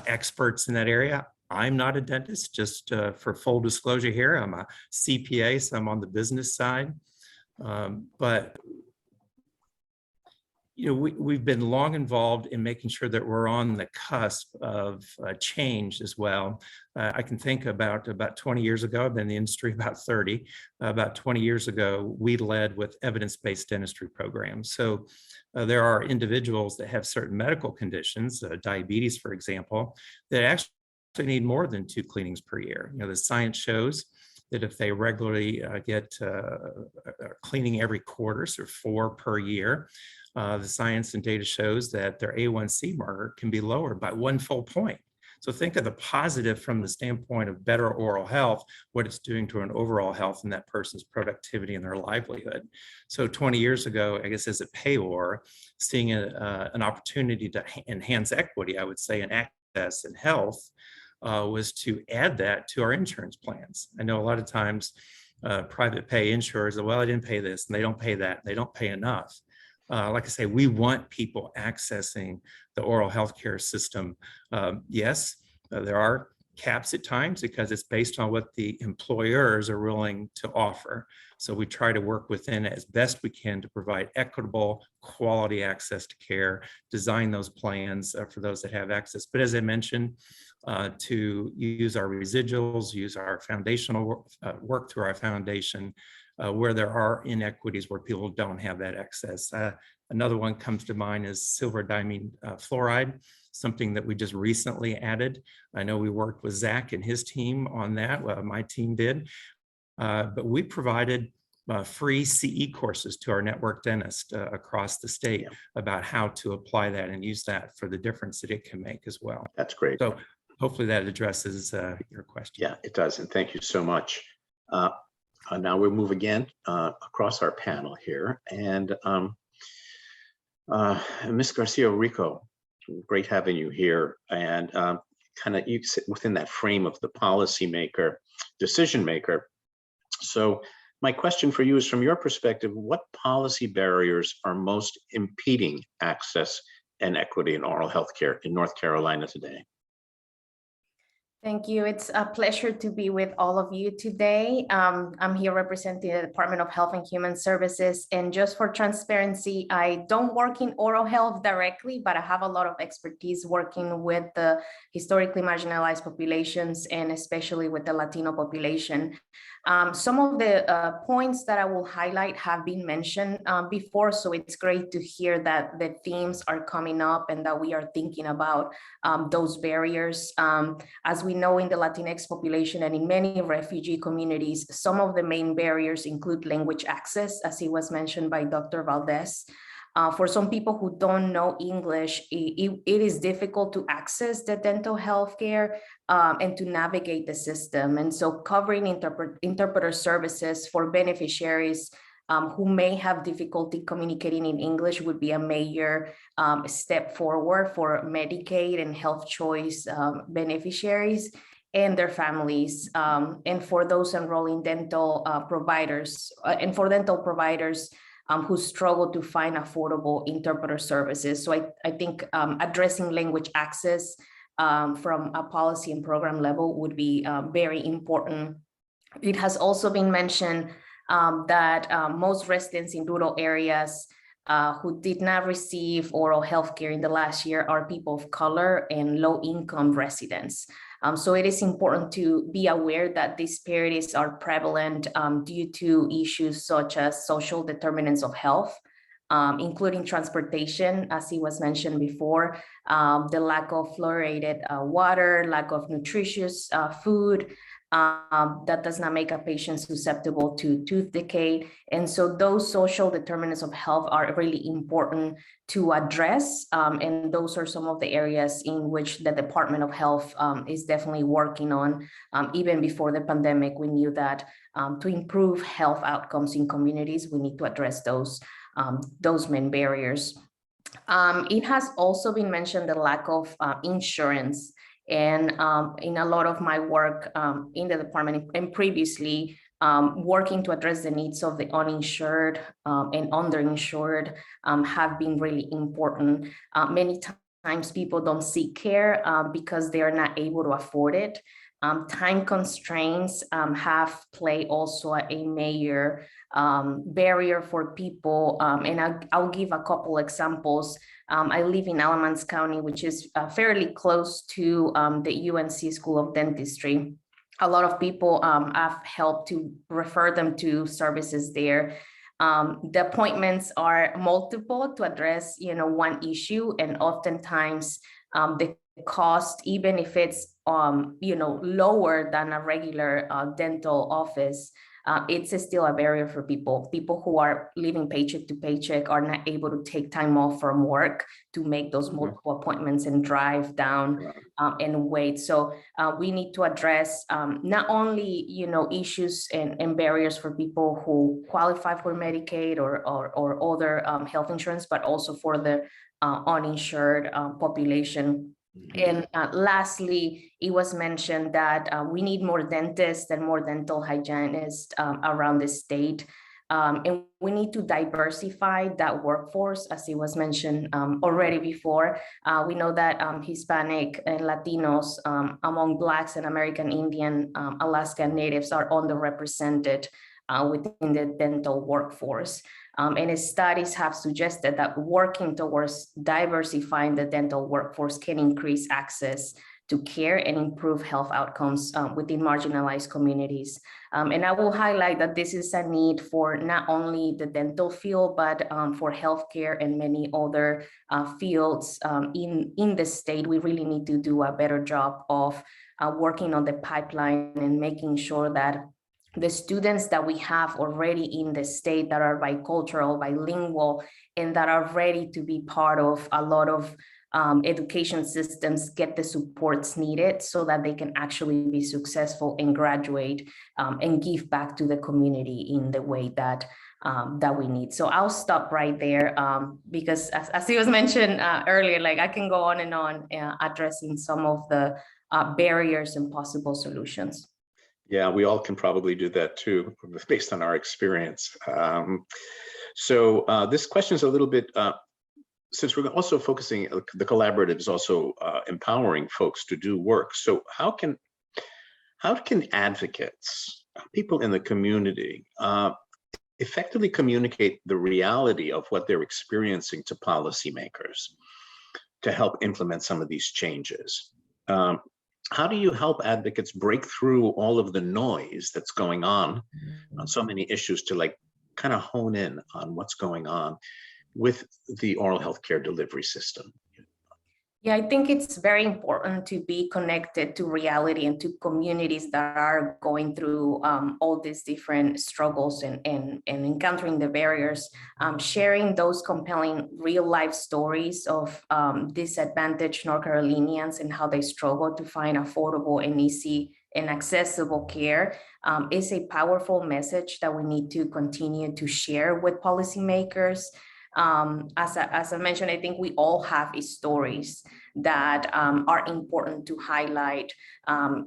experts in that area. I'm not a dentist, just for full disclosure here. I'm a CPA, so I'm on the business side. But we've been long involved in making sure that we're on the cusp of change as well. I can think about 20 years ago, I've been in the industry about 30, about 20 years ago, we led with evidence-based dentistry programs. So there are individuals that have certain medical conditions, diabetes, for example, that actually need more than 2 cleanings per year. The science shows that if they regularly get cleaning every quarter, so 4 per year, the science and data shows that their A1C marker can be lowered by 1 full point. So think of the positive from the standpoint of better oral health, what it's doing to an overall health and that person's productivity and their livelihood. So 20 years ago, I guess as a payor, seeing an opportunity to enhance equity, I would say, in access and health, was to add that to our insurance plans. I know a lot of times private pay insurers, well, I didn't pay this and they don't pay that, and they don't pay enough. Like I say, we want people accessing the oral health care system. Yes, there are caps at times because it's based on what the employers are willing to offer. So we try to work within it as best we can to provide equitable, quality access to care, design those plans for those that have access. But as I mentioned, to use our residuals, use our foundational work through our foundation, where there are inequities where people don't have that access. Another one comes to mind is silver diamine fluoride, something that we just recently added. I know we worked with Zach and his team on that. Well, my team did, but we provided free CE courses to our network dentists across the state about how to apply that and use that for the difference that it can make as well. That's great. So hopefully that addresses your question. Yeah, it does. And thank you so much. Now we'll move again across our panel here. And Ms. Garcia Rico, great having you here. And kind of you sit within that frame of the policymaker, decision maker. So my question for you is, from your perspective, what policy barriers are most impeding access and equity in oral health care in North Carolina today? Thank you. It's a pleasure to be with all of you today. I'm here representing the Department of Health and Human Services. And just for transparency, I don't work in oral health directly, but I have a lot of expertise working with the historically marginalized populations and especially with the Latino population. Some of the points that I will highlight have been mentioned before, so it's great to hear that the themes are coming up and that we are thinking about those barriers. As we know, in the Latinx population and in many refugee communities, some of the main barriers include language access, as it was mentioned by Dr. Valdez. For some people who don't know English, it is difficult to access the dental health care and to navigate the system. And so covering interpreter services for beneficiaries who may have difficulty communicating in English would be a major step forward for Medicaid and health choice beneficiaries and their families, and for those enrolling dental providers, and for dental providers who struggle to find affordable interpreter services. So I think addressing language access from a policy and program level would be very important. It has also been mentioned that most residents in rural areas who did not receive oral health care in the last year are people of color and low-income residents. So it is important to be aware that disparities are prevalent due to issues such as social determinants of health, including transportation, as it was mentioned before, the lack of fluoridated water, lack of nutritious food, that does not make a patient susceptible to tooth decay. And so those social determinants of health are really important to address. And those are some of the areas in which the Department of Health is definitely working on. Even before the pandemic, we knew that to improve health outcomes in communities, we need to address those main barriers. It has also been mentioned the lack of insurance. And in a lot of my work in the department and previously working to address the needs of the uninsured and underinsured have been really important. Many times people don't seek care because they are not able to afford it. Time constraints have played also a major barrier for people. And I'll give a couple examples. I live in Alamance County, which is fairly close to the UNC School of Dentistry. A lot of people have helped to refer them to services there. The appointments are multiple to address, one issue, and oftentimes the cost, even if it's lower than a regular dental office, it's still a barrier for people. People who are living paycheck to paycheck are not able to take time off from work to make those multiple appointments and drive down and wait. So we need to address not only issues and barriers for people who qualify for Medicaid or other health insurance, but also for the uninsured population. And lastly, it was mentioned that we need more dentists and more dental hygienists around the state. And we need to diversify that workforce, as it was mentioned already before. We know that Hispanic and Latinos among Blacks and American Indian, Alaska Natives are underrepresented within the dental workforce. And studies have suggested that working towards diversifying the dental workforce can increase access to care and improve health outcomes within marginalized communities. And I will highlight that this is a need for not only the dental field, but for healthcare and many other fields in the state. We really need to do a better job of working on the pipeline and making sure that the students that we have already in the state that are bicultural, bilingual, and that are ready to be part of a lot of education systems get the supports needed so that they can actually be successful and graduate and give back to the community in the way that that we need. So I'll stop right there because as it was mentioned earlier, like I can go on and on addressing some of the barriers and possible solutions. Yeah, we all can probably do that too, based on our experience. So this question is a little bit, since we're also focusing, the collaborative is also empowering folks to do work. So how can advocates, people in the community, effectively communicate the reality of what they're experiencing to policymakers to help implement some of these changes? How do you help advocates break through all of the noise that's going on so many issues to like kind of hone in on what's going on with the oral health care delivery system? Yeah, I think it's very important to be connected to reality and to communities that are going through all these different struggles and encountering the barriers, sharing those compelling real life stories of disadvantaged North Carolinians and how they struggle to find affordable and easy and accessible care is a powerful message that we need to continue to share with policymakers. As I mentioned, I think we all have stories that are important to highlight.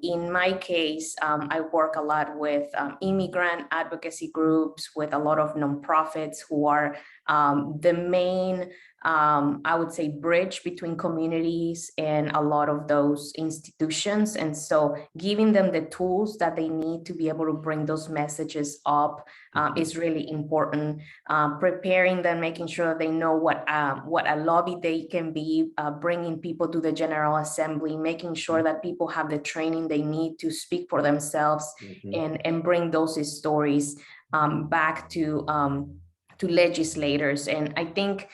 In my case, I work a lot with immigrant advocacy groups, with a lot of nonprofits who are the main, I would say, bridge between communities and a lot of those institutions. And so giving them the tools that they need to be able to bring those messages up is really important. Preparing them, making sure they know what a lobby day can be, bringing people to the General Assembly, making sure that people have the training they need to speak for themselves and bring those stories back to legislators. And I think,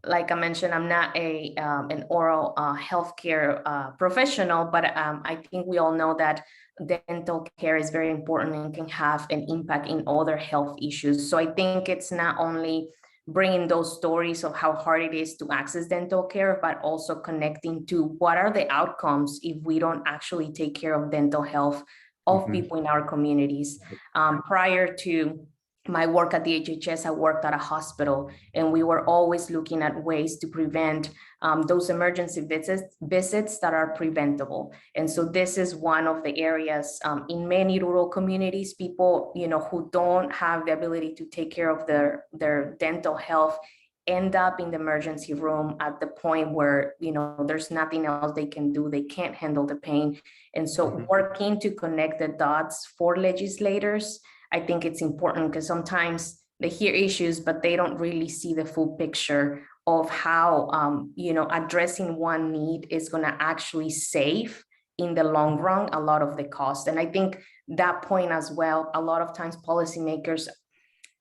like I mentioned, I'm not an oral healthcare professional, but I think we all know that dental care is very important and can have an impact in other health issues. So I think it's not only bringing those stories of how hard it is to access dental care, but also connecting to what are the outcomes if we don't actually take care of dental health of people in our communities. Prior to my work at the HHS, I worked at a hospital, and we were always looking at ways to prevent those emergency visits that are preventable. And so this is one of the areas in many rural communities, people, who don't have the ability to take care of their dental health end up in the emergency room at the point where, there's nothing else they can do. They can't handle the pain. And so working to connect the dots for legislators, I think it's important, because sometimes they hear issues, but they don't really see the full picture of how, addressing one need is going to actually save in the long run a lot of the cost. And I think that point as well, a lot of times policymakers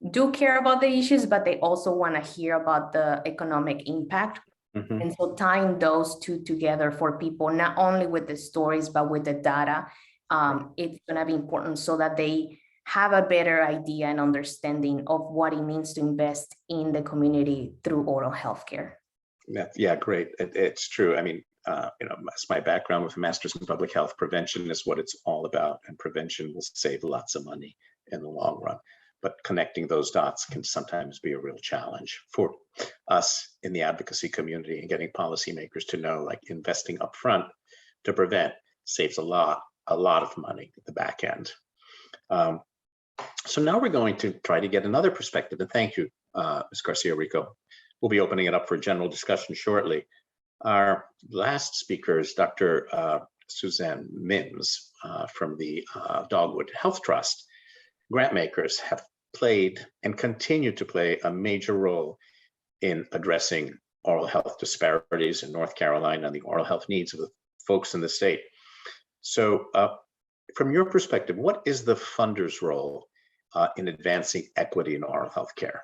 do care about the issues, but they also want to hear about the economic impact. And so tying those two together for people, not only with the stories, but with the data, it's going to be important so that they have a better idea and understanding of what it means to invest in the community through oral health care. Yeah, great. It's true. I mean, that's my background with a master's in public health. Prevention is what it's all about, and prevention will save lots of money in the long run. But connecting those dots can sometimes be a real challenge for us in the advocacy community, and getting policymakers to know, like, investing upfront to prevent saves a lot of money at the back end. So now we're going to try to get another perspective, and thank you, Ms. Garcia Rico. We'll be opening it up for general discussion shortly. Our last speaker is Dr. Suzanne Mims from the Dogwood Health Trust. Grant makers have played and continue to play a major role in addressing oral health disparities in North Carolina and the oral health needs of the folks in the state. So from your perspective, what is the funder's role in advancing equity in oral health care?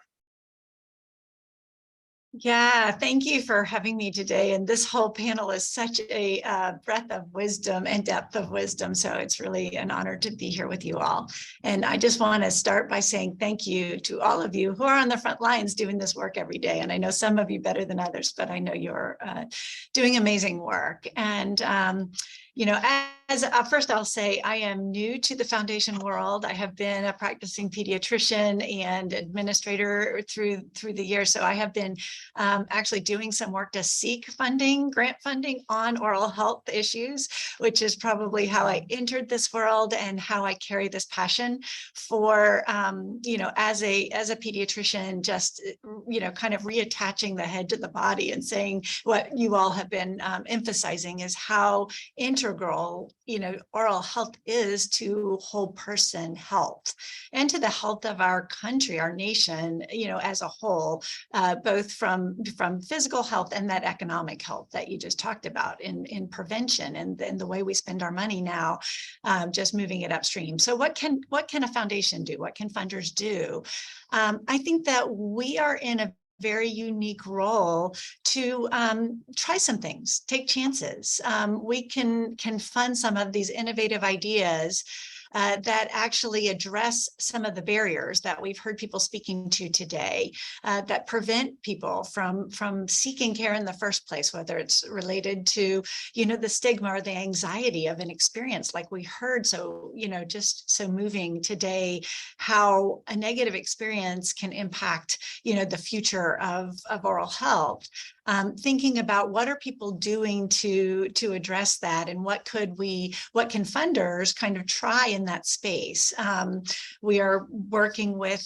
Yeah, thank you for having me today. And this whole panel is such a breadth of wisdom and depth of wisdom. So it's really an honor to be here with you all. And I just want to start by saying thank you to all of you who are on the front lines doing this work every day. And I know some of you better than others, but I know you're doing amazing work. And you know, as first I'll say I am new to the foundation world. I have been a practicing pediatrician and administrator through the years. So I have been actually doing some work to seek funding, grant funding on oral health issues, which is probably how I entered this world and how I carry this passion for, you know, as a pediatrician, just, you know, kind of reattaching the head to the body and saying what you all have been emphasizing is how integral, you know, oral health is to whole person health and to the health of our country, our nation, you know, as a whole, both from physical health and that economic health that you just talked about in prevention and the way we spend our money now, just moving it upstream. So what can a foundation do? What can funders do? I think that we are in a very unique role to try some things, take chances. We can fund some of these innovative ideas that actually address some of the barriers that we've heard people speaking to today that prevent people from seeking care in the first place, whether it's related to, you know, the stigma or the anxiety of an experience like we heard. So, you know, just so moving today, how a negative experience can impact, you know, the future of oral health. Thinking about what are people doing to address that, and what can funders kind of try in that space. We are working with,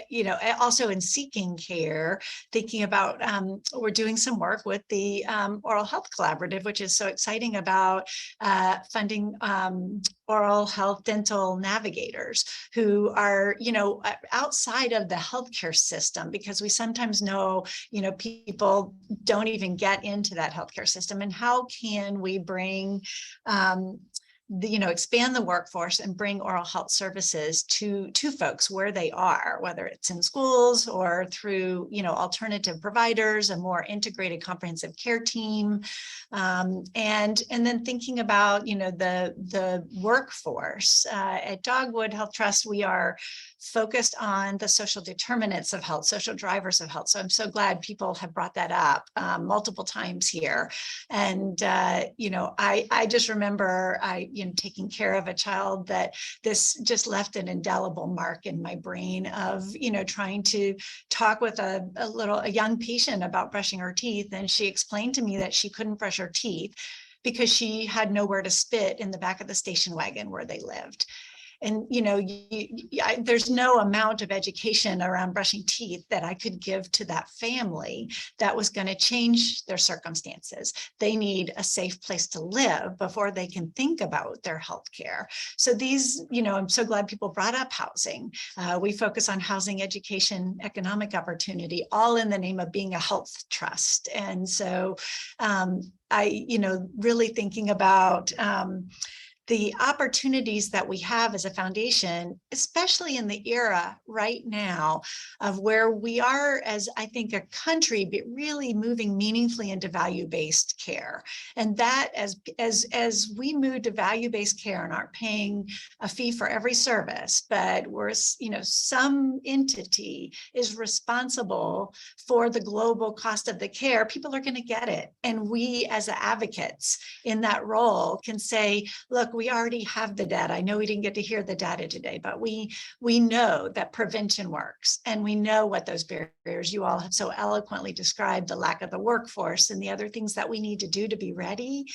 you know, also in seeking care, thinking about, we're doing some work with the Oral Health Collaborative, which is so exciting, about funding oral health dental navigators who are, you know, outside of the healthcare system, because we sometimes know, you know, people don't even get into that healthcare system. And how can we bring you know, expand the workforce and bring oral health services to folks where they are, whether it's in schools or through, you know, alternative providers, a more integrated comprehensive care team. And then thinking about, you know, the workforce. At Dogwood Health Trust, we are focused on the social determinants of health, social drivers of health. So I'm so glad people have brought that up multiple times here. And, you know, I just remember you know, taking care of a child that this just left an indelible mark in my brain of, you know, trying to talk with a young patient about brushing her teeth. And she explained to me that she couldn't brush her teeth because she had nowhere to spit in the back of the station wagon where they lived. And, you know, there's no amount of education around brushing teeth that I could give to that family that was going to change their circumstances. They need a safe place to live before they can think about their health care. So these, you know, I'm so glad people brought up housing. We focus on housing, education, economic opportunity, all in the name of being a health trust. And so you know, really thinking about the opportunities that we have as a foundation, especially in the era right now of where we are as, I think, a country, but really moving meaningfully into value-based care. And that as we move to value-based care and aren't paying a fee for every service, but we're, you know, some entity is responsible for the global cost of the care, people are going to get it. And we as advocates in that role can say, look, we already have the data. I know we didn't get to hear the data today, but we know that prevention works, and we know what those barriers, you all have so eloquently described, the lack of the workforce and the other things that we need to do to be ready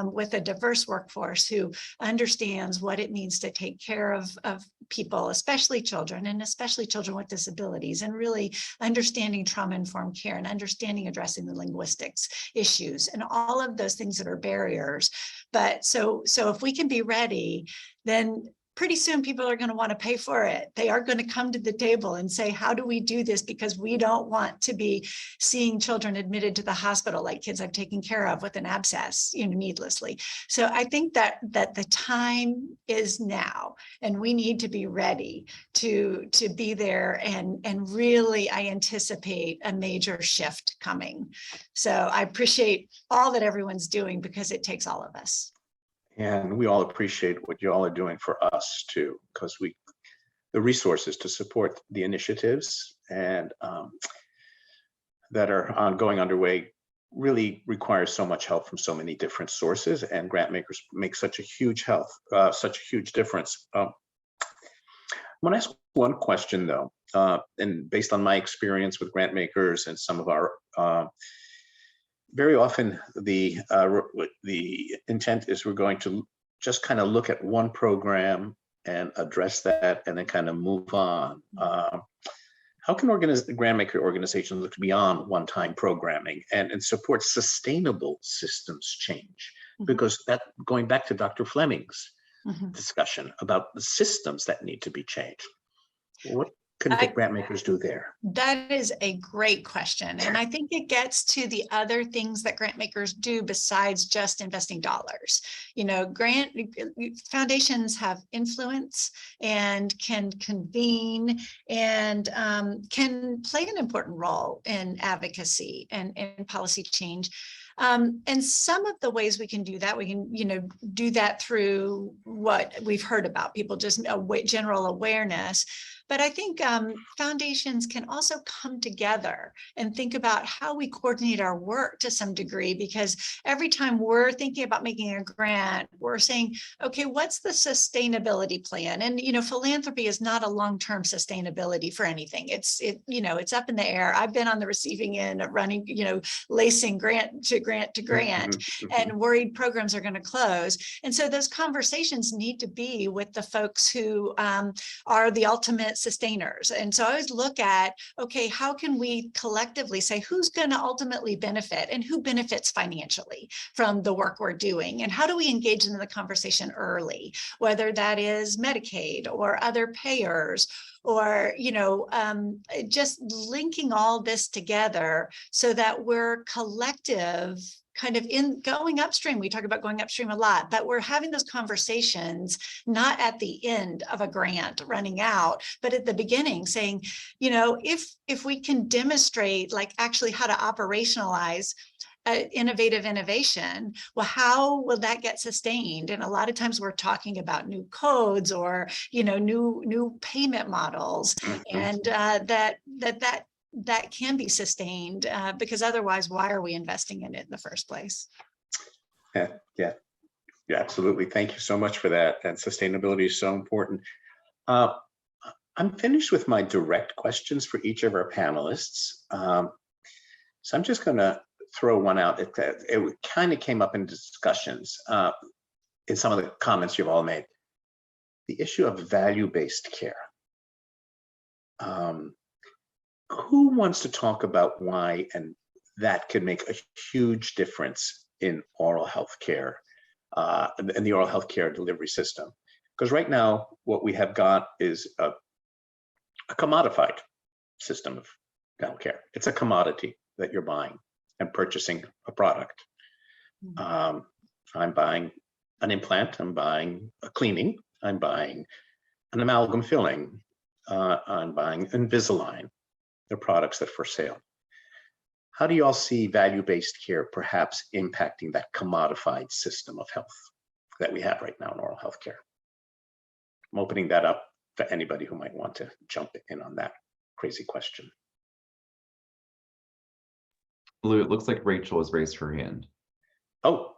with a diverse workforce who understands what it means to take care of people, especially children, and especially children with disabilities, and really understanding trauma-informed care and understanding addressing the linguistics issues and all of those things that are barriers. But so if we can be ready, then pretty soon people are going to want to pay for it. They are going to come to the table and say, how do we do this? Because we don't want to be seeing children admitted to the hospital like kids I've taken care of with an abscess, needlessly. So I think that the time is now, and we need to be ready to be there, and really I anticipate a major shift coming. So I appreciate all that everyone's doing, because it takes all of us. And we all appreciate what you all are doing for us too, because the resources to support the initiatives and that are ongoing underway really requires so much help from so many different sources, and grant makers make such a huge difference. I want to ask one question though, and based on my experience with grant makers and some of our very often the intent is we're going to just kind of look at one program and address that and then kind of move on. How can grant maker organizations look beyond one-time programming and support sustainable systems change? Because that, going back to Dr. Fleming's discussion about the systems that need to be changed, what can grant makers do there? That is a great question. And I think it gets to the other things that grant makers do besides just investing dollars. Grant foundations have influence and can convene and can play an important role in advocacy and in policy change. And some of the ways we can do that, we can, do that through what we've heard about, people just general awareness. But I think foundations can also come together and think about how we coordinate our work to some degree, because every time we're thinking about making a grant, we're saying, okay, what's the sustainability plan? And, philanthropy is not a long-term sustainability for anything. It's up in the air. I've been on the receiving end of running, lacing grant to grant, and worried programs are going to close. And so those conversations need to be with the folks who are the ultimate sustainers. And so I always look at, okay, how can we collectively say who's going to ultimately benefit and who benefits financially from the work we're doing? And how do we engage in the conversation early, whether that is Medicaid or other payers, or, just linking all this together so that we're collective, kind of in going upstream. We talk about going upstream a lot, but we're having those conversations not at the end of a grant running out, but at the beginning, saying, if we can demonstrate like actually how to operationalize innovative innovation, well, how will that get sustained? And a lot of times we're talking about new codes or new payment models, and that can be sustained, because otherwise, why are we investing in it in the first place? Yeah, absolutely. Thank you so much for that. And sustainability is so important. I'm finished with my direct questions for each of our panelists. So I'm just going to throw one out. It kind of came up in discussions in some of the comments you've all made. The issue of value-based care. Who wants to talk about why and that can make a huge difference in oral health care and the oral health care delivery system? Because right now, what we have got is a commodified system of dental care. It's a commodity that you're buying and purchasing a product. I'm buying an implant, I'm buying a cleaning, I'm buying an amalgam filling, I'm buying Invisalign. They're products that are for sale. How do you all see value-based care perhaps impacting that commodified system of health that we have right now in oral health care? I'm opening that up for anybody who might want to jump in on that crazy question. Lou, it looks like Rachel has raised her hand. Oh,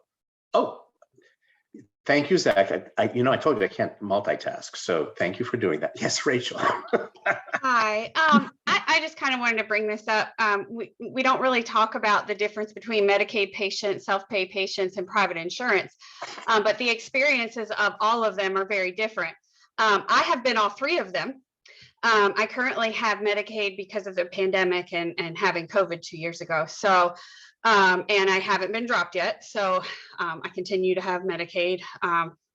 Thank you, Zach. I told you I can't multitask, so thank you for doing that. Yes, Rachel. Hi, I just kind of wanted to bring this up. We don't really talk about the difference between Medicaid patients, self-pay patients, and private insurance, but the experiences of all of them are very different. I have been all three of them. I currently have Medicaid because of the pandemic and having COVID 2 years ago. So, and I haven't been dropped yet. So I continue to have Medicaid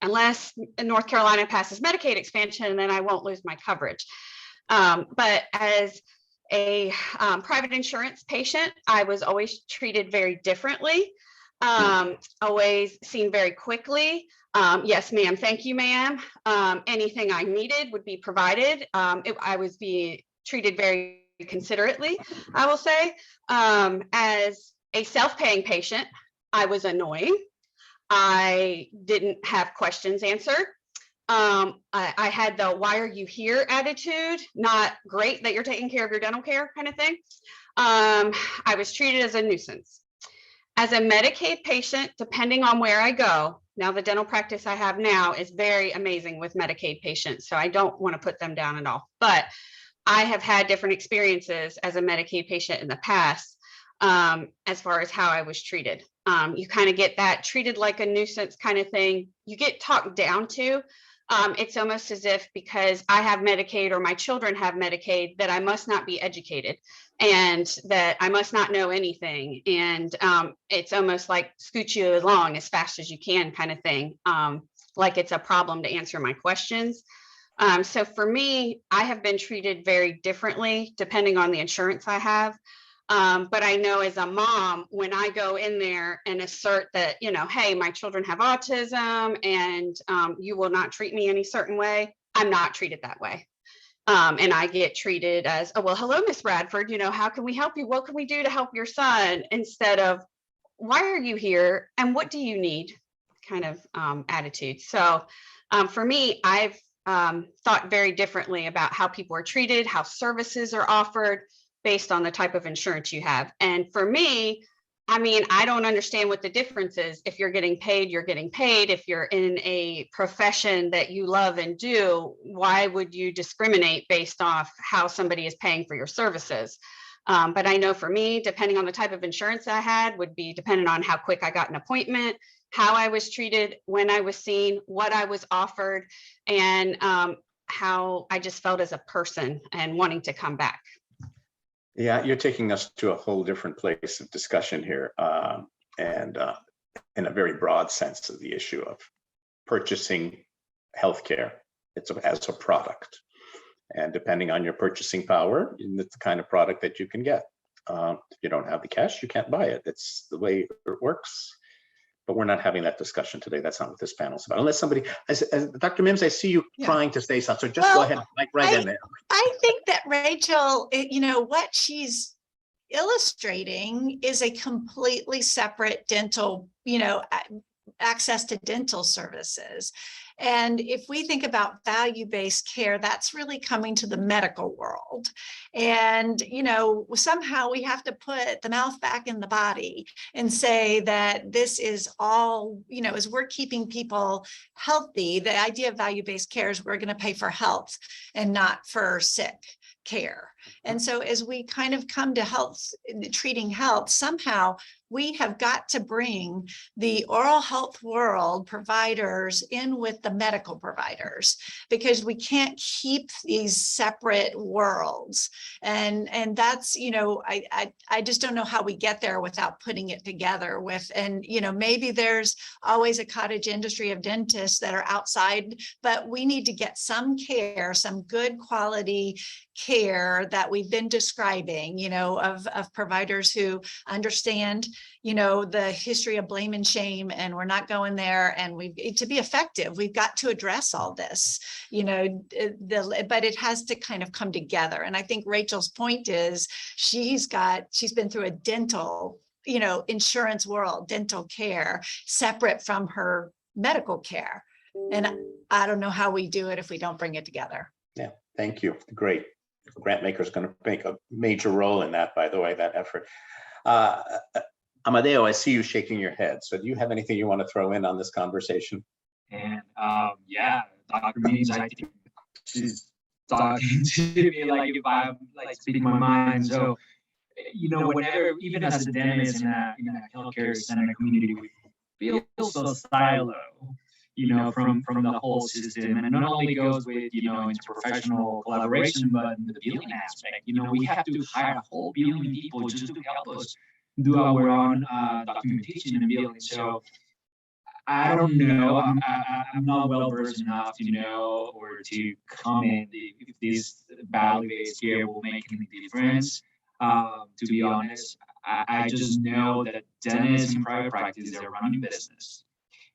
unless North Carolina passes Medicaid expansion, and then I won't lose my coverage. But as a private insurance patient, I was always treated very differently, always seen very quickly. Yes, ma'am. Thank you, ma'am. Anything I needed would be provided. I was being treated very considerately, I will say. As a self-paying patient, I was annoying. I didn't have questions answered. I had the "why are you here" attitude, not great that you're taking care of your dental care kind of thing. I was treated as a nuisance. As a Medicaid patient, depending on where I go, now the dental practice I have now is very amazing with Medicaid patients, so I don't want to put them down at all. But I have had different experiences as a Medicaid patient in the past, as far as how I was treated. You kind of get that treated like a nuisance kind of thing. You get talked down to. It's almost as if because I have Medicaid or my children have Medicaid that I must not be educated and that I must not know anything. And it's almost like scoot you along as fast as you can kind of thing, like it's a problem to answer my questions. So for me, I have been treated very differently depending on the insurance I have. But I know as a mom, when I go in there and assert that, hey, my children have autism and you will not treat me any certain way, I'm not treated that way. And I get treated as, oh, well, hello, Miss Bradford, how can we help you? What can we do to help your son? Instead of, why are you here? And what do you need? Kind of attitude. So for me, I've thought very differently about how people are treated, how services are offered, based on the type of insurance you have. And for me, I don't understand what the difference is. If you're getting paid, you're getting paid. If you're in a profession that you love and do, why would you discriminate based off how somebody is paying for your services? But I know for me, depending on the type of insurance I had, would be dependent on how quick I got an appointment, how I was treated, when I was seen, what I was offered, and how I just felt as a person and wanting to come back. Yeah, you're taking us to a whole different place of discussion here, and in a very broad sense of the issue of purchasing healthcare. It's as a product, and depending on your purchasing power, it's the kind of product that you can get. If you don't have the cash, you can't buy it. It's the way it works. But we're not having that discussion today. That's not what this panel is about. Unless somebody, as Dr. Mims, I see you trying to say something. So just go ahead, like right in there. I think that Rachel, what she's illustrating is a completely separate dental, access to dental services. And if we think about value-based care, that's really coming to the medical world. And, somehow we have to put the mouth back in the body and say that this is all, as we're keeping people healthy, the idea of value-based care is we're going to pay for health and not for sick care. And so as we kind of come to health, treating health, somehow we have got to bring the oral health world providers in with the medical providers, because we can't keep these separate worlds. And that's, I just don't know how we get there without putting it together with, and, maybe there's always a cottage industry of dentists that are outside, but we need to get some care, some good quality care that we've been describing, of providers who understand, the history of blame and shame, and we're not going there. And to be effective, we've got to address all this, but it has to kind of come together. And I think Rachel's point is she's been through a dental, insurance world, dental care separate from her medical care. And I don't know how we do it if we don't bring it together. Yeah, thank you. Great. Grantmaker is going to make a major role in that, by the way, that effort. Amadeo, I see you shaking your head. So do you have anything you want to throw in on this conversation? And yeah, Dr. Means, I think she's talking to me like if I'm like speaking my mind. So, you know, whenever, even as a dentist in a healthcare center community, we feel so silo, you know, from the whole system. And it not only goes with, you know, interprofessional collaboration, but in the billing aspect, you know, we have to hire a whole billion people just to help us do our own documentation and billing. So I don't know. I'm not well versed enough to know or to comment if this value-based care will make any difference. To be honest, I just know that dentists in private practice, they're running business.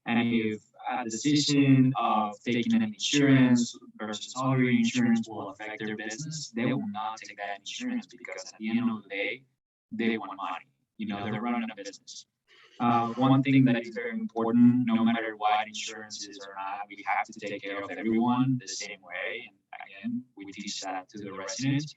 And if a decision of taking an insurance versus other insurance will affect their business, they will not take that insurance because at the end of the day, they want money. You know, they're running a business. One thing that is very important, no matter what insurance is or not, we have to take care of everyone the same way. And again, we teach that to the residents.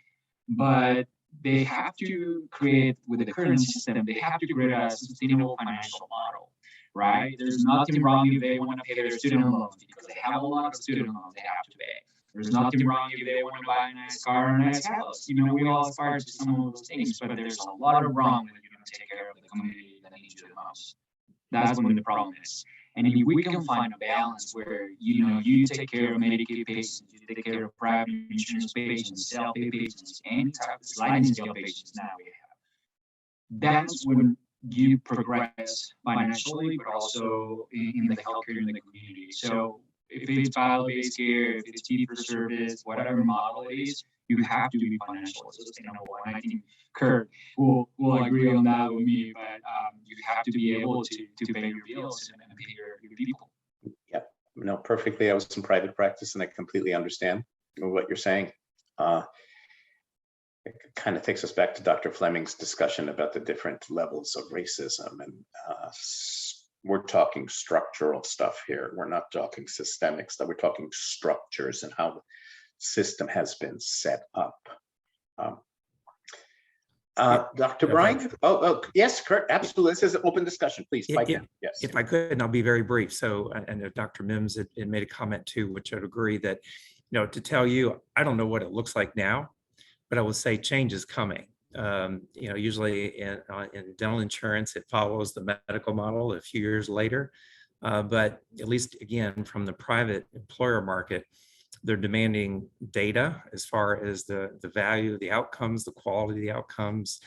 But they have to create, with the current system, they have to create a sustainable financial model, right? There's nothing wrong if they want to pay their student loans because they have a lot of student loans they have to pay. There's nothing wrong if they want to buy a nice car or a nice house. You know, we all aspire to some of those things, but there's a lot of wrong when you don't take care of the community that needs you the most. That's when the problem is. And if we can find a balance where, you know, you take care of Medicaid patients, you take care of private insurance patients, self-pay patients, any type of sliding scale patients now we have, that's when you progress financially, but also in the healthcare in the community. So if it's value-based care, if it's fee for service, whatever model it is, you have to be financially sustainable. And I think Kurt will agree on that with me, but you have to be able to pay your bills and pay your people. Yeah, no, perfectly. I was in private practice and I completely understand what you're saying. It kind of takes us back to Dr. Fleming's discussion about the different levels of racism. And we're talking structural stuff here. We're not talking systemic stuff. We're talking structures and how the system has been set up. Dr. Bryan? Oh, yes, Kurt, absolutely. This is an open discussion, please. Yes. If I could, and I'll be very brief. So, and Dr. Mims had made a comment too, which I'd agree that, you know, to tell you, I don't know what it looks like now, but I will say change is coming. You know, usually in dental insurance, it follows the medical model a few years later. But at least, again, from the private employer market, they're demanding data as far as the value, the outcomes, the quality of the outcomes.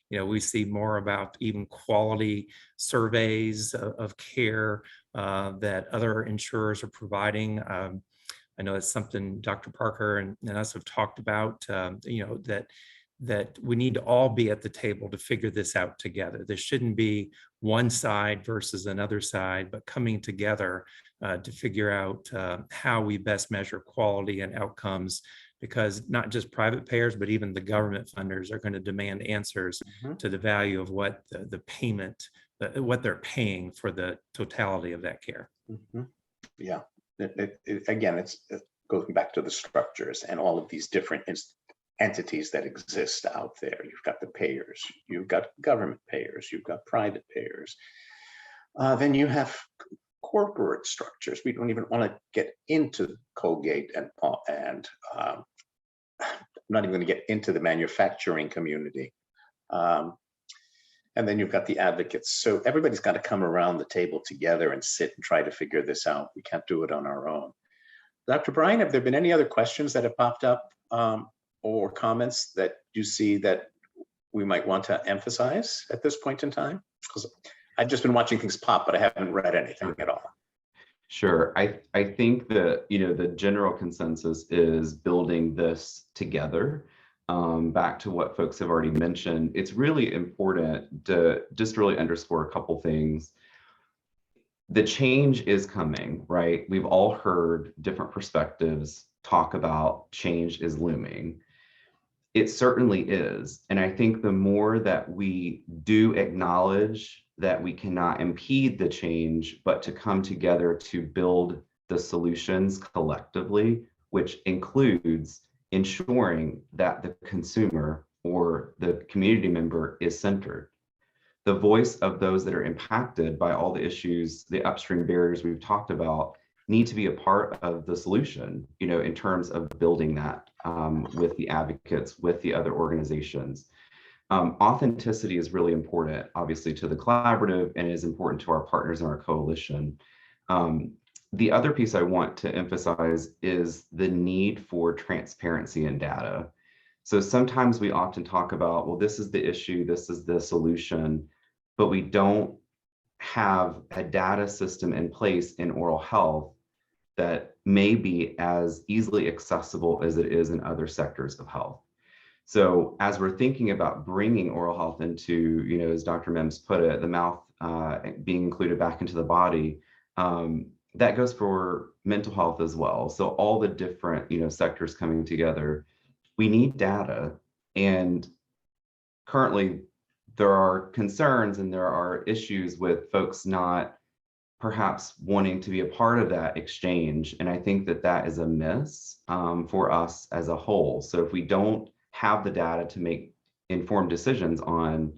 You know, we see more about even quality surveys of care that other insurers are providing. I know it's something Dr. Parker and us have talked about, you know, that we need to all be at the table to figure this out together. There shouldn't be one side versus another side, but coming together to figure out how we best measure quality and outcomes, because not just private payers, but even the government funders are going to demand answers to the value of what the payment, what they're paying for the totality of that care. Yeah, again, it goes back to the structures and all of these different entities that exist out there. You've got the payers, you've got government payers, you've got private payers. Then you have corporate structures. We don't even want to get into Colgate and I'm not even going to get into the manufacturing community. And then you've got the advocates. So everybody's got to come around the table together and sit and try to figure this out. We can't do it on our own. Dr. Bryan, have there been any other questions that have popped up or comments that you see that we might want to emphasize at this point in time? Because I've just been watching things pop, but I haven't read anything at all. Sure. I think that, you know, the general consensus is building this together. Back to what folks have already mentioned, it's really important to just really underscore a couple things. The change is coming, right? We've all heard different perspectives talk about change is looming. It certainly is. And I think the more that we do acknowledge that we cannot impede the change, but to come together to build the solutions collectively, which includes ensuring that the consumer or the community member is centered. The voice of those that are impacted by all the issues, the upstream barriers we've talked about, need to be a part of the solution, in terms of building that with the advocates, with the other organizations. Authenticity is really important, obviously, to the collaborative, and is important to our partners in our coalition. The other piece I want to emphasize is the need for transparency in data. So sometimes we often talk about, well, this is the issue, this is the solution, but we don't have a data system in place in oral health that may be as easily accessible as it is in other sectors of health. So as we're thinking about bringing oral health into, as Dr. Mims put it, the mouth being included back into the body, that goes for mental health as well. So all the different, sectors coming together, we need data. And currently there are concerns and there are issues with folks not perhaps wanting to be a part of that exchange. And I think that that is a miss for us as a whole. So if we don't have the data to make informed decisions on,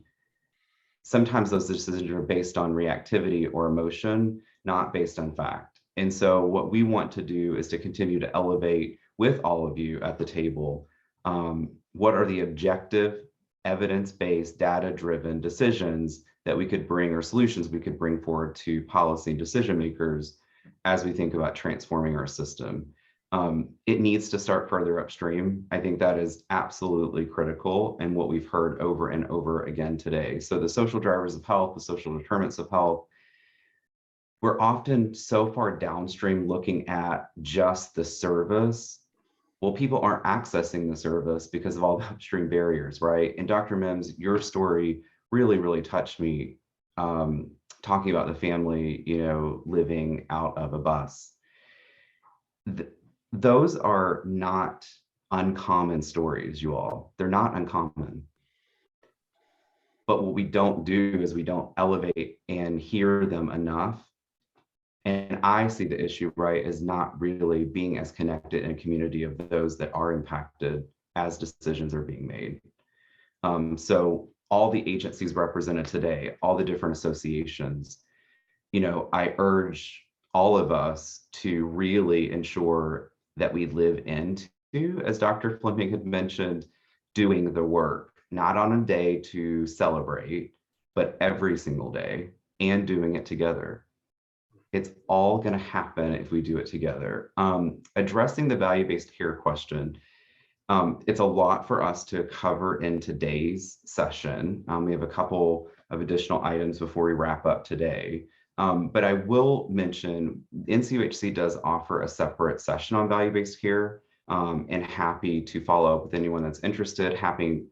sometimes those decisions are based on reactivity or emotion, not based on fact. And so what we want to do is to continue to elevate with all of you at the table, what are the objective, evidence-based, data-driven decisions that we could bring, or solutions we could bring forward to policy and decision makers as we think about transforming our system. It needs to start further upstream. I think that is absolutely critical, and what we've heard over and over again today. So the social drivers of health, the social determinants of health, we're often so far downstream looking at just the service. Well, people aren't accessing the service because of all the upstream barriers, right? And Dr. Mims, your story really, really touched me, talking about the family, living out of a bus. Those are not uncommon stories, you all. They're not uncommon. But what we don't do is we don't elevate and hear them enough. And I see the issue, right, as not really being as connected in a community of those that are impacted as decisions are being made. So all the agencies represented today, all the different associations, I urge all of us to really ensure that we live into, as Dr. Fleming had mentioned, doing the work, not on a day to celebrate, but every single day, and doing it together. It's all going to happen if we do it together. Addressing the value-based care question, it's a lot for us to cover in today's session. We have a couple of additional items before we wrap up today. But I will mention NCUHC does offer a separate session on value-based care, and happy to follow up with anyone that's interested. Happy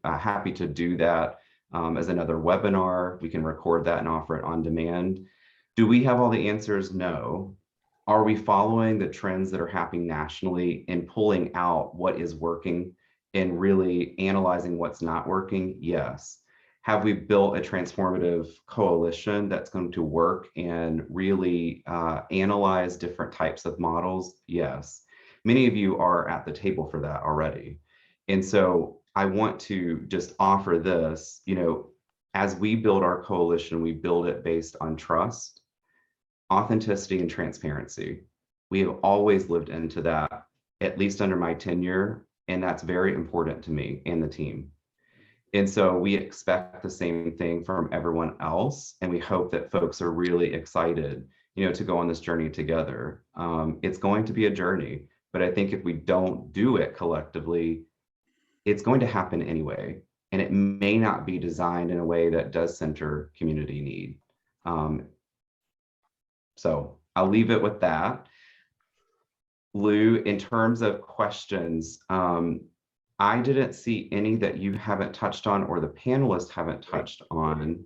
to do that as another webinar. We can record that and offer it on demand. Do we have all the answers? No. Are we following the trends that are happening nationally and pulling out what is working and really analyzing what's not working? Yes. Have we built a transformative coalition that's going to work and really analyze different types of models? Yes. Many of you are at the table for that already. And so I want to just offer this, as we build our coalition, we build it based on trust, authenticity, and transparency. We have always lived into that, at least under my tenure, and that's very important to me and the team. And so we expect the same thing from everyone else, and we hope that folks are really excited, to go on this journey together. It's going to be a journey, but I think if we don't do it collectively, it's going to happen anyway, and it may not be designed in a way that does center community need. So I'll leave it with that. Lou, in terms of questions, I didn't see any that you haven't touched on or the panelists haven't touched on.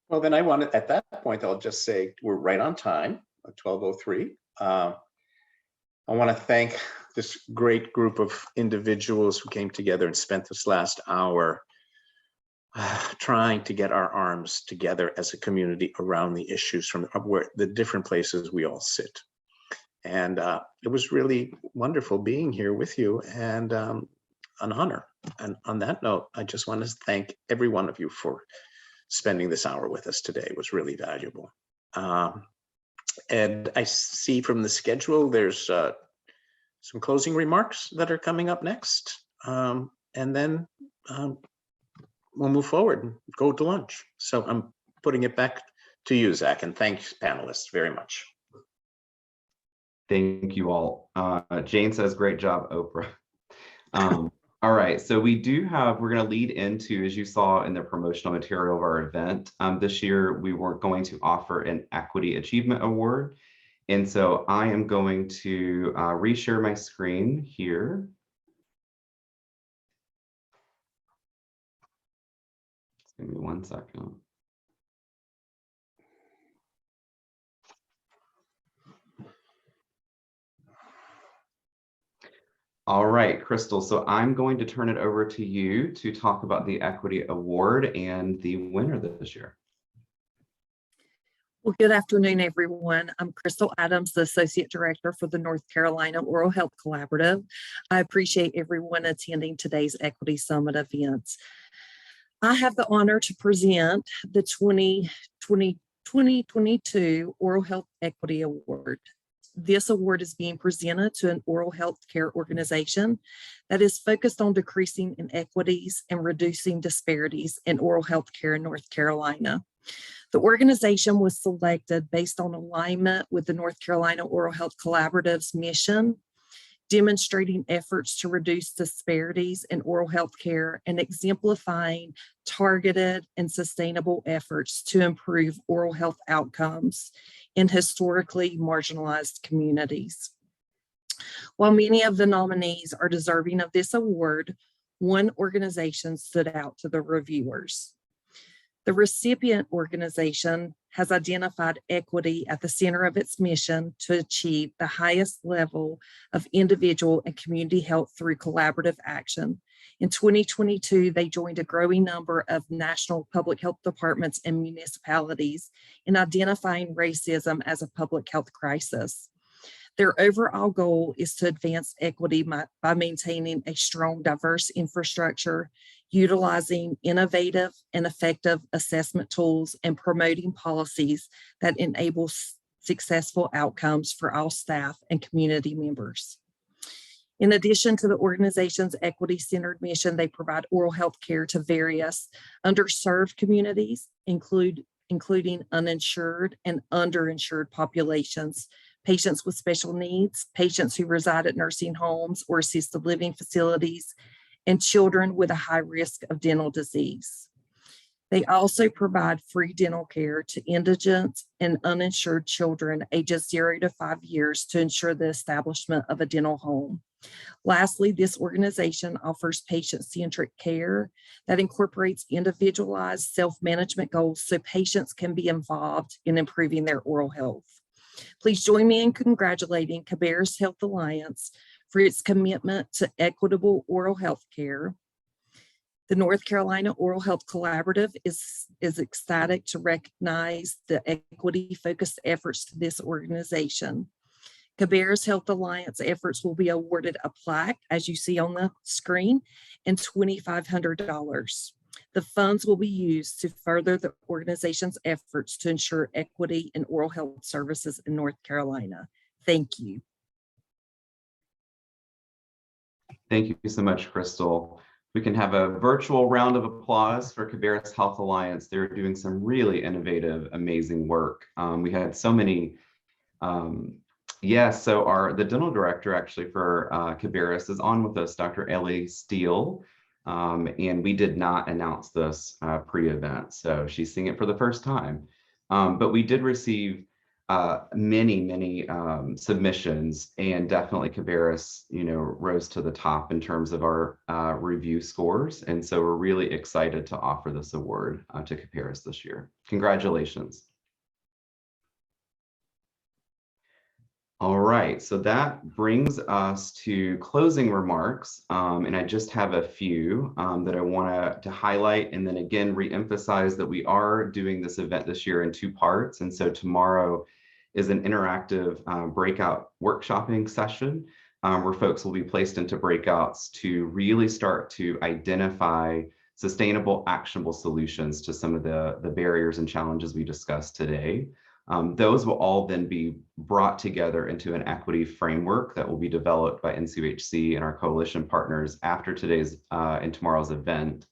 Well, then I wanted, at that point, I'll just say we're right on time at 12:03. I want to thank this great group of individuals who came together and spent this last hour trying to get our arms together as a community around the issues from where the different places we all sit. And it was really wonderful being here with you, and an honor. And on that note, I just want to thank every one of you for spending this hour with us today. It was really valuable. And I see from the schedule, there's some closing remarks that are coming up next. And then we'll move forward and go to lunch. So I'm putting it back to you, Zach, and thanks panelists very much. Thank you all. Jane says, great job, Oprah. All right, so we're going to lead into, as you saw in the promotional material of our event, this year we were going to offer an Equity Achievement Award. And so I am going to reshare my screen here. Just give me 1 second. All right, Crystal, so I'm going to turn it over to you to talk about the Equity Award and the winner this year. Well, good afternoon, everyone. I'm Crystal Adams, the Associate Director for the North Carolina Oral Health Collaborative. I appreciate everyone attending today's Equity Summit events. I have the honor to present the 2022 Oral Health Equity Award. This award is being presented to an oral health care organization that is focused on decreasing inequities and reducing disparities in oral health care in North Carolina. The organization was selected based on alignment with the North Carolina Oral Health Collaborative's mission, demonstrating efforts to reduce disparities in oral health care and exemplifying targeted and sustainable efforts to improve oral health outcomes in historically marginalized communities. While many of the nominees are deserving of this award, one organization stood out to the reviewers. The recipient organization has identified equity at the center of its mission to achieve the highest level of individual and community health through collaborative action. In 2022, they joined a growing number of national public health departments and municipalities in identifying racism as a public health crisis. Their overall goal is to advance equity by maintaining a strong, diverse infrastructure, utilizing innovative and effective assessment tools, and promoting policies that enable successful outcomes for all staff and community members. In addition to the organization's equity-centered mission, they provide oral health care to various underserved communities, including uninsured and underinsured populations, patients with special needs, patients who reside at nursing homes or assisted living facilities, and children with a high risk of dental disease. They also provide free dental care to indigent and uninsured children ages 0 to 5 years to ensure the establishment of a dental home. Lastly, this organization offers patient-centric care that incorporates individualized self-management goals so patients can be involved in improving their oral health. Please join me in congratulating Cabarrus Health Alliance for its commitment to equitable oral health care. The North Carolina Oral Health Collaborative is ecstatic to recognize the equity-focused efforts to this organization. Cabarrus Health Alliance efforts will be awarded a plaque, as you see on the screen, and $2,500. The funds will be used to further the organization's efforts to ensure equity in oral health services in North Carolina. Thank you. Thank you so much, Crystal. We can have a virtual round of applause for Cabarrus Health Alliance. They're doing some really innovative, amazing work. We had so many, the dental director actually for Cabarrus is on with us, Dr. Ellie Steele, and we did not announce this pre-event, so she's seeing it for the first time. But we did receive many submissions, and definitely Cabarrus, rose to the top in terms of our review scores. And so we're really excited to offer this award to Cabarrus this year. Congratulations. All right, so that brings us to closing remarks. And I just have a few that I want to highlight, and then again, reemphasize that we are doing this event this year in 2 parts. And so tomorrow is an interactive breakout workshopping session where folks will be placed into breakouts to really start to identify sustainable, actionable solutions to some of the barriers and challenges we discussed today. Those will all then be brought together into an equity framework that will be developed by NCOHC and our coalition partners after today's and tomorrow's event.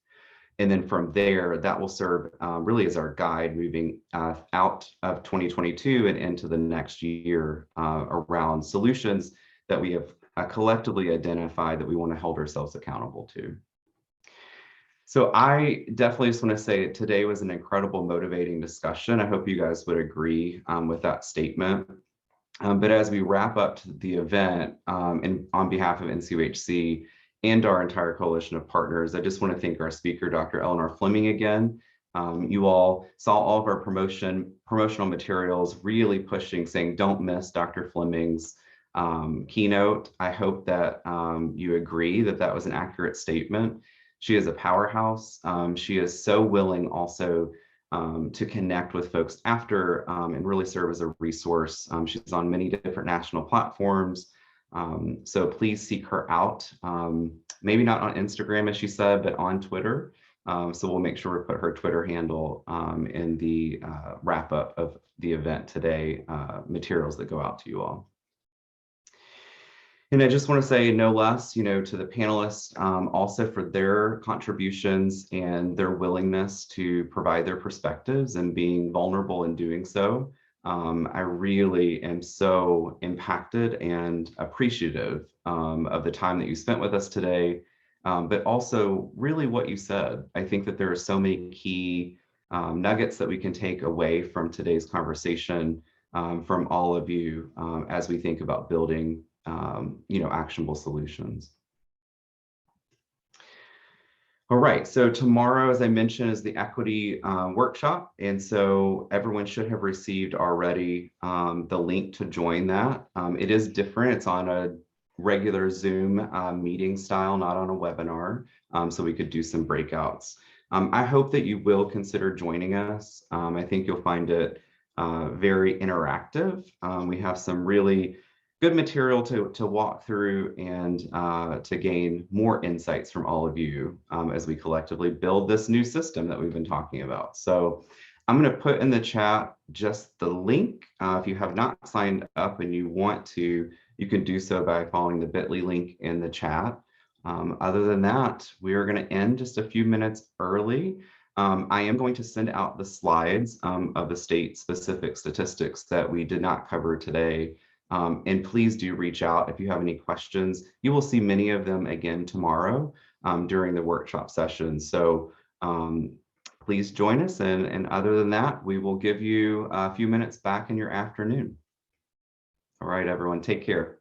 And then from there, that will serve really as our guide moving out of 2022 and into the next year around solutions that we have collectively identified that we want to hold ourselves accountable to. So I definitely just want to say today was an incredible motivating discussion. I hope you guys would agree with that statement. But as we wrap up the event, and on behalf of NCOHC and our entire coalition of partners, I just want to thank our speaker, Dr. Eleanor Fleming, again. You all saw all of our promotional materials really pushing, saying, don't miss Dr. Fleming's keynote. I hope that you agree that that was an accurate statement. She is a powerhouse. She is so willing also to connect with folks after and really serve as a resource. She's on many different national platforms. So please seek her out. Maybe not on Instagram, as she said, but on Twitter. So we'll make sure we put her Twitter handle in the wrap up of the event today, materials that go out to you all. And I just want to say no less, to the panelists also for their contributions and their willingness to provide their perspectives and being vulnerable in doing so. I really am so impacted and appreciative of the time that you spent with us today, but also really what you said. I think that there are so many key nuggets that we can take away from today's conversation from all of you as we think about building actionable solutions. All right, so tomorrow, as I mentioned, is the equity workshop. And so everyone should have received already the link to join that. It is different. It's on a regular Zoom meeting style, not on a webinar. So we could do some breakouts. I hope that you will consider joining us. I think you'll find it very interactive. We have some really good material to walk through and to gain more insights from all of you as we collectively build this new system that we've been talking about. So I'm going to put in the chat just the link. If you have not signed up and you want to, you can do so by following the bit.ly link in the chat. Other than that, we are going to end just a few minutes early. I am going to send out the slides of the state-specific statistics that we did not cover today. And please do reach out if you have any questions. You will see many of them again tomorrow during the workshop session. So please join us. And other than that, we will give you a few minutes back in your afternoon. All right, everyone, take care.